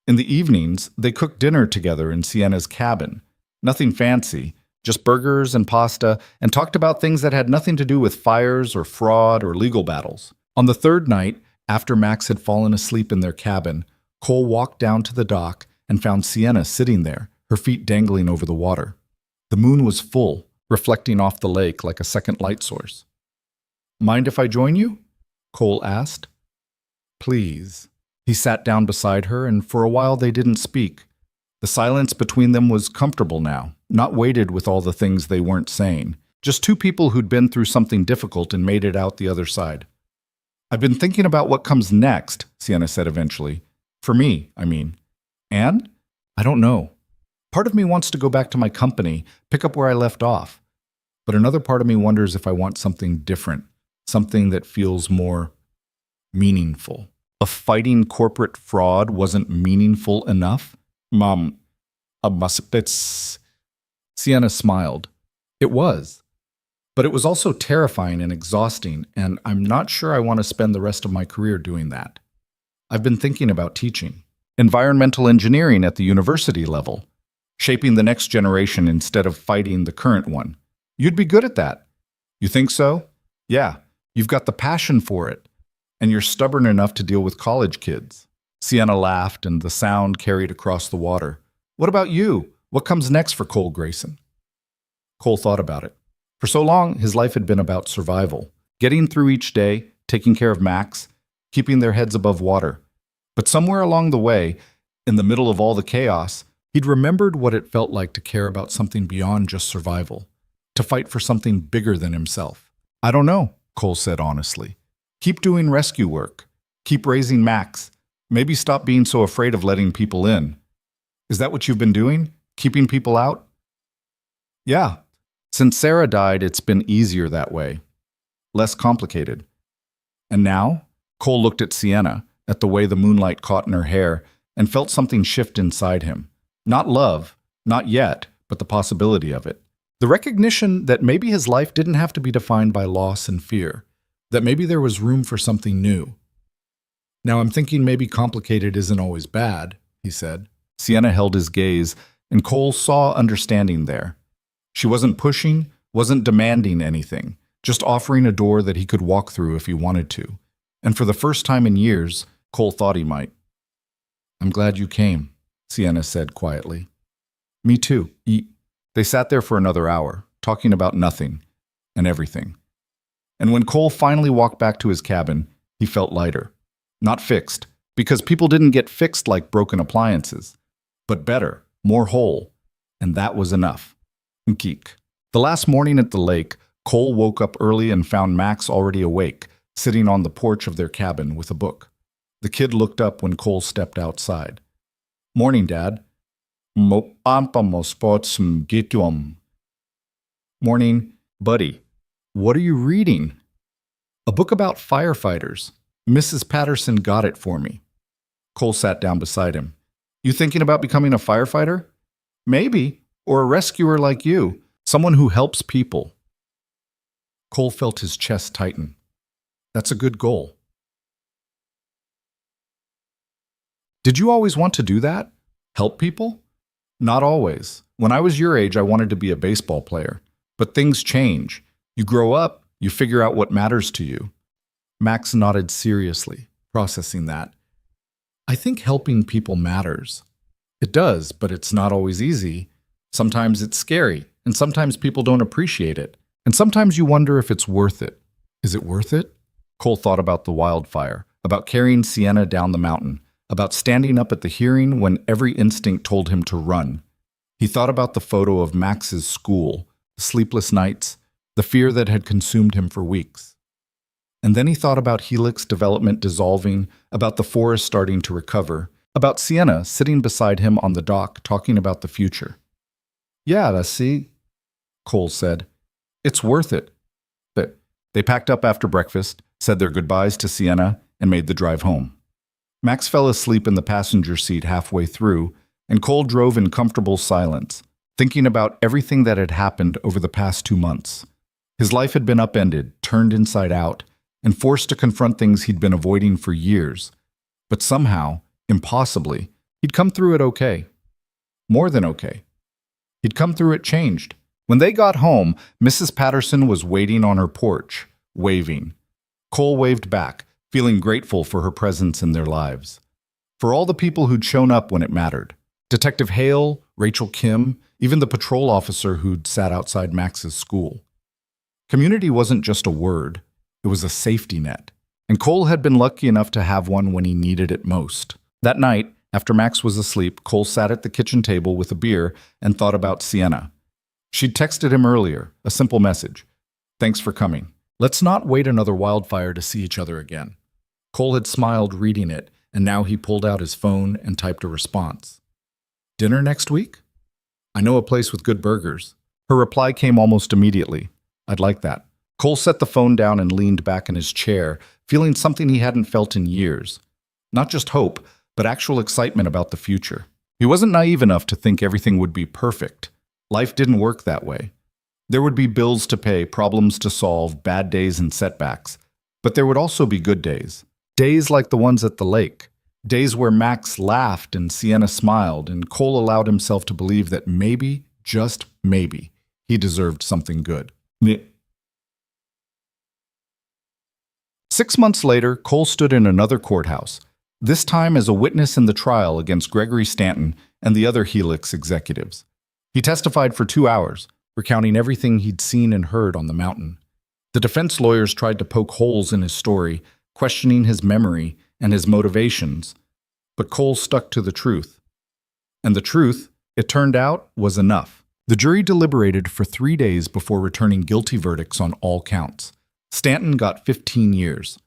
In the evenings, they cooked dinner together in Sienna's cabin. Nothing fancy, just burgers and pasta, and talked about things that had nothing to do with fires or fraud or legal battles. On the third night, after Max had fallen asleep in their cabin, Cole walked down to the dock and found Sienna sitting there, her feet dangling over the water. The moon was full, reflecting off the lake like a second light source. "Mind if I join you?" Cole asked. "Please." He sat down beside her, and for a while they didn't speak. The silence between them was comfortable now, not weighted with all the things they weren't saying. Just two people who'd been through something difficult and made it out the other side. "I've been thinking about what comes next," Sienna said eventually. "For me, I mean. And? I don't know. Part of me wants to go back to my company, pick up where I left off. But another part of me wonders if I want something different, something that feels more meaningful. If fighting corporate fraud wasn't meaningful enough? Mom, Sienna smiled. It was. But it was also terrifying and exhausting, and I'm not sure I want to spend the rest of my career doing that. I've been thinking about teaching. Environmental engineering at the university level. Shaping the next generation instead of fighting the current one. You'd be good at that. You think so? Yeah, you've got the passion for it. And you're stubborn enough to deal with college kids. Sienna laughed, and the sound carried across the water. What about you? What comes next for Cole Grayson? Cole thought about it. For so long, his life had been about survival. Getting through each day, taking care of Max, keeping their heads above water. But somewhere along the way, in the middle of all the chaos, he'd remembered what it felt like to care about something beyond just survival. To fight for something bigger than himself. I don't know, Cole said honestly. Keep doing rescue work. Keep raising Max. Maybe stop being so afraid of letting people in. Is that what you've been doing? Keeping people out? Yeah. Since Sarah died, it's been easier that way. Less complicated. And now? Cole looked at Sienna, at the way the moonlight caught in her hair, and felt something shift inside him. Not love, not yet, but the possibility of it. The recognition that maybe his life didn't have to be defined by loss and fear, that maybe there was room for something new. Now I'm thinking maybe complicated isn't always bad, he said. Sienna held his gaze, and Cole saw understanding there. She wasn't pushing, wasn't demanding anything, just offering a door that he could walk through if he wanted to. And for the first time in years, Cole thought he might. I'm glad you came, Sienna said quietly. Me too. They sat there for another hour, talking about nothing and everything. And when Cole finally walked back to his cabin, he felt lighter. Not fixed, because people didn't get fixed like broken appliances, but better, more whole, and that was enough. Geek. The last morning at the lake, Cole woke up early and found Max already awake, sitting on the porch of their cabin with a book. The kid looked up when Cole stepped outside. Morning, Dad. Morning, buddy. What are you reading? A book about firefighters. Mrs. Patterson got it for me. Cole sat down beside him. You thinking about becoming a firefighter? Maybe, or a rescuer like you, someone who helps people. Cole felt his chest tighten. That's a good goal. Did you always want to do that? Help people? Not always. When I was your age, I wanted to be a baseball player. But things change. You grow up, you figure out what matters to you. Max nodded seriously, processing that. I think helping people matters. It does, but it's not always easy. Sometimes it's scary, and sometimes people don't appreciate it. And sometimes you wonder if it's worth it. Is it worth it? Cole thought about the wildfire, about carrying Sienna down the mountain, about standing up at the hearing when every instinct told him to run. He thought about the photo of Max's school, the sleepless nights, the fear that had consumed him for weeks. And then he thought about Helix development dissolving, about the forest starting to recover, about Sienna sitting beside him on the dock talking about the future. Yeah, see, Cole said. It's worth it. But they packed up after breakfast, said their goodbyes to Sienna, and made the drive home. Max fell asleep in the passenger seat halfway through, and Cole drove in comfortable silence, thinking about everything that had happened over the past 2 months. His life had been upended, turned inside out, and forced to confront things he'd been avoiding for years. But somehow, impossibly, he'd come through it okay. More than okay. He'd come through it changed. When they got home, Mrs. Patterson was waiting on her porch, waving. Cole waved back, feeling grateful for her presence in their lives. For all the people who'd shown up when it mattered. Detective Hale, Rachel Kim, even the patrol officer who'd sat outside Max's school. Community wasn't just a word, it was a safety net. And Cole had been lucky enough to have one when he needed it most. That night, after Max was asleep, Cole sat at the kitchen table with a beer and thought about Sienna. She'd texted him earlier, a simple message. Thanks for coming. Let's not wait another wildfire to see each other again. Cole had smiled reading it, and now he pulled out his phone and typed a response. Dinner next week? I know a place with good burgers. Her reply came almost immediately. I'd like that. Cole set the phone down and leaned back in his chair, feeling something he hadn't felt in years. Not just hope, but actual excitement about the future. He wasn't naive enough to think everything would be perfect. Life didn't work that way. There would be bills to pay, problems to solve, bad days and setbacks. But there would also be good days. Days like the ones at the lake. Days where Max laughed and Sienna smiled, and Cole allowed himself to believe that maybe, just maybe, he deserved something good. 6 months later, Cole stood in another courthouse, this time as a witness in the trial against Gregory Stanton and the other Helix executives. He testified for 2 hours, recounting everything he'd seen and heard on the mountain. The defense lawyers tried to poke holes in his story, questioning his memory and his motivations, but Cole stuck to the truth. And the truth, it turned out, was enough. The jury deliberated for 3 days before returning guilty verdicts on all counts. Stanton got 15 years.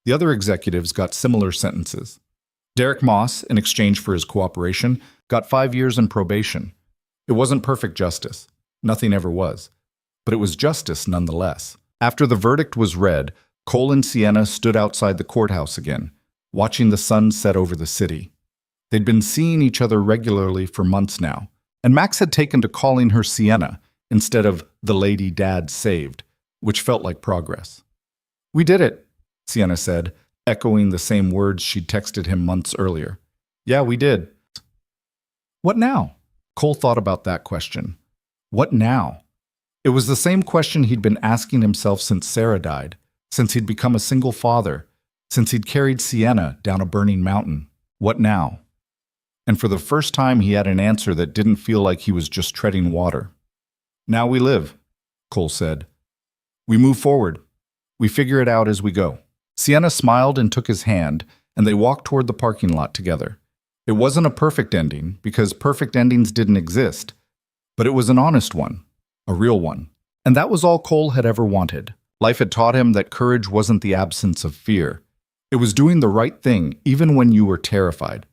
The other executives got similar sentences. Derek Moss, in exchange for his cooperation, got 5 years in probation. It wasn't perfect justice. Nothing ever was. But it was justice nonetheless. After the verdict was read, Cole and Sienna stood outside the courthouse again, watching the sun set over the city. They'd been seeing each other regularly for months now, and Max had taken to calling her Sienna instead of the lady Dad saved, which felt like progress. We did it, Sienna said, echoing the same words she'd texted him months earlier. Yeah, we did. What now? Cole thought about that question. What now? It was the same question he'd been asking himself since Sarah died, since he'd become a single father, since he'd carried Sienna down a burning mountain. What now? And for the first time, he had an answer that didn't feel like he was just treading water. Now we live, Cole said. We move forward. We figure it out as we go. Sienna smiled and took his hand, and they walked toward the parking lot together. It wasn't a perfect ending, because perfect endings didn't exist, but it was an honest one, a real one. And that was all Cole had ever wanted. Life had taught him that courage wasn't the absence of fear. It was doing the right thing, even when you were terrified.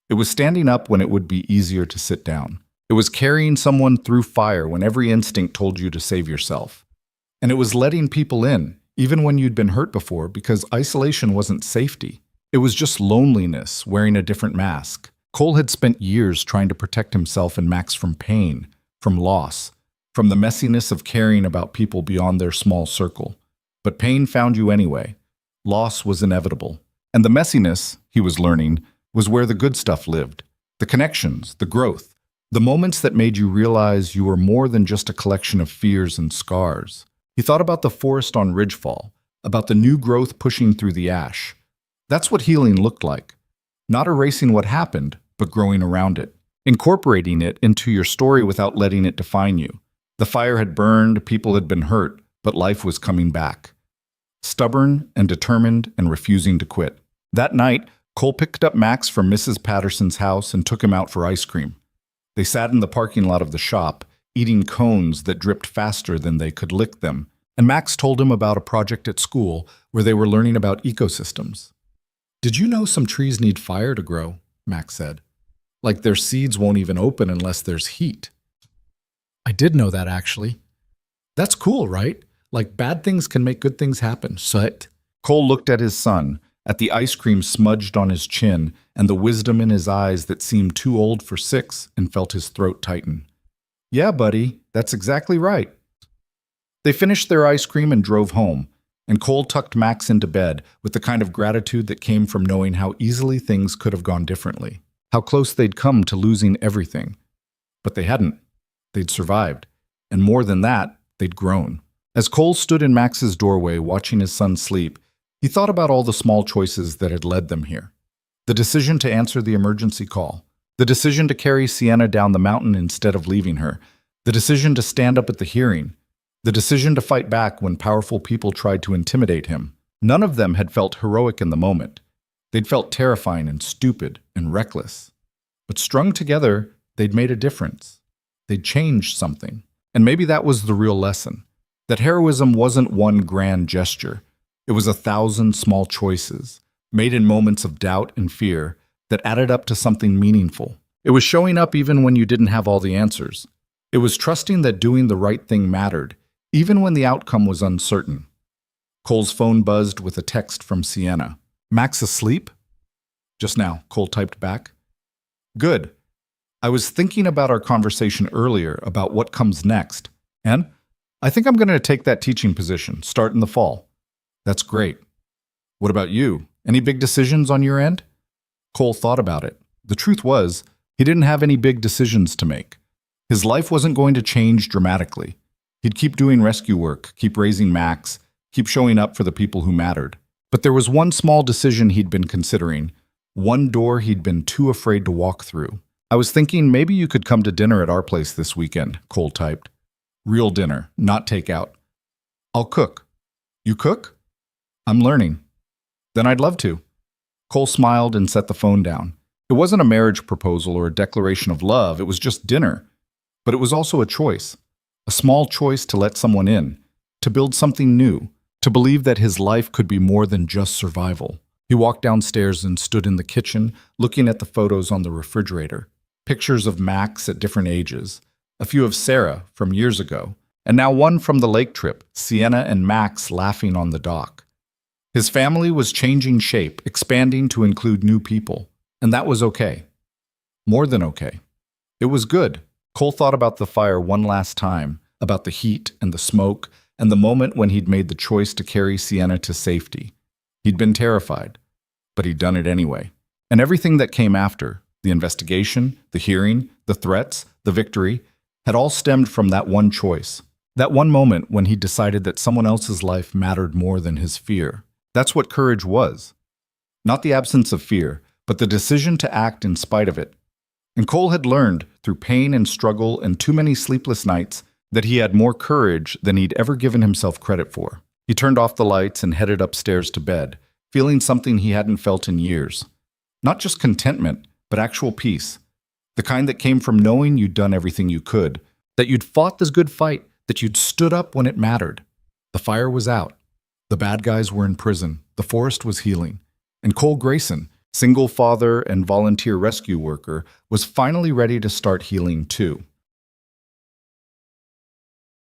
It was standing up when it would be easier to sit down. It was carrying someone through fire when every instinct told you to save yourself. And it was letting people in, even when you'd been hurt before, because isolation wasn't safety. It was just loneliness, wearing a different mask. Cole had spent years trying to protect himself and Max from pain, from loss, from the messiness of caring about people beyond their small circle. But pain found you anyway. Loss was inevitable. And the messiness, he was learning, was where the good stuff lived. The connections, the growth, the moments that made you realize you were more than just a collection of fears and scars. He thought about the forest on Ridgefall, about the new growth pushing through the ash. That's what healing looked like. Not erasing what happened, but growing around it. Incorporating it into your story without letting it define you. The fire had burned, people had been hurt, but life was coming back. Stubborn and determined and refusing to quit. That night, Cole picked up Max from Mrs. Patterson's house and took him out for ice cream. They sat in the parking lot of the shop, eating cones that dripped faster than they could lick them, and Max told him about a project at school where they were learning about ecosystems. Did you know some trees need fire to grow? Max said. Like their seeds won't even open unless there's heat. I did know that, actually. That's cool, right? Like bad things can make good things happen, Sut. Cole looked at his son, at the ice cream smudged on his chin and the wisdom in his eyes that seemed too old for 6, and felt his throat tighten. Yeah, buddy, that's exactly right. They finished their ice cream and drove home, and Cole tucked Max into bed with the kind of gratitude that came from knowing how easily things could have gone differently, how close they'd come to losing everything. But they hadn't. They'd survived, and more than that, they'd grown. As Cole stood in Max's doorway watching his son sleep, he thought about all the small choices that had led them here. The decision to answer the emergency call, the decision to carry Sienna down the mountain instead of leaving her, the decision to stand up at the hearing, the decision to fight back when powerful people tried to intimidate him. None of them had felt heroic in the moment. They'd felt terrifying and stupid and reckless. But strung together, they'd made a difference. They'd changed something. And maybe that was the real lesson. That heroism wasn't one grand gesture. It was 1,000 small choices, made in moments of doubt and fear, that added up to something meaningful. It was showing up even when you didn't have all the answers. It was trusting that doing the right thing mattered, even when the outcome was uncertain. Cole's phone buzzed with a text from Sienna. Max asleep? Just now, Cole typed back. Good. I was thinking about our conversation earlier about what comes next, and I think I'm going to take that teaching position, start in the fall. That's great. What about you? Any big decisions on your end? Cole thought about it. The truth was, he didn't have any big decisions to make. His life wasn't going to change dramatically. He'd keep doing rescue work, keep raising Max, keep showing up for the people who mattered. But there was one small decision he'd been considering, one door he'd been too afraid to walk through. I was thinking maybe you could come to dinner at our place this weekend, Cole typed. Real dinner, not takeout. I'll cook. You cook? I'm learning. Then I'd love to. Cole smiled and set the phone down. It wasn't a marriage proposal or a declaration of love, it was just dinner. But it was also a choice. A small choice to let someone in, to build something new, to believe that his life could be more than just survival. He walked downstairs and stood in the kitchen, looking at the photos on the refrigerator. Pictures of Max at different ages, a few of Sarah from years ago, and now one from the lake trip, Sienna and Max laughing on the dock. His family was changing shape, expanding to include new people, and that was okay. More than okay. It was good. Cole thought about the fire one last time, about the heat and the smoke, and the moment when he'd made the choice to carry Sienna to safety. He'd been terrified, but he'd done it anyway. And everything that came after, the investigation, the hearing, the threats, the victory, had all stemmed from that one choice. That one moment when he decided that someone else's life mattered more than his fear. That's what courage was. Not the absence of fear, but the decision to act in spite of it. And Cole had learned, through pain and struggle and too many sleepless nights, that he had more courage than he'd ever given himself credit for. He turned off the lights and headed upstairs to bed, feeling something he hadn't felt in years. Not just contentment, but actual peace. The kind that came from knowing you'd done everything you could, that you'd fought this good fight, that you'd stood up when it mattered. The fire was out. The bad guys were in prison. The forest was healing. And Cole Grayson, single father and volunteer rescue worker, was finally ready to start healing too.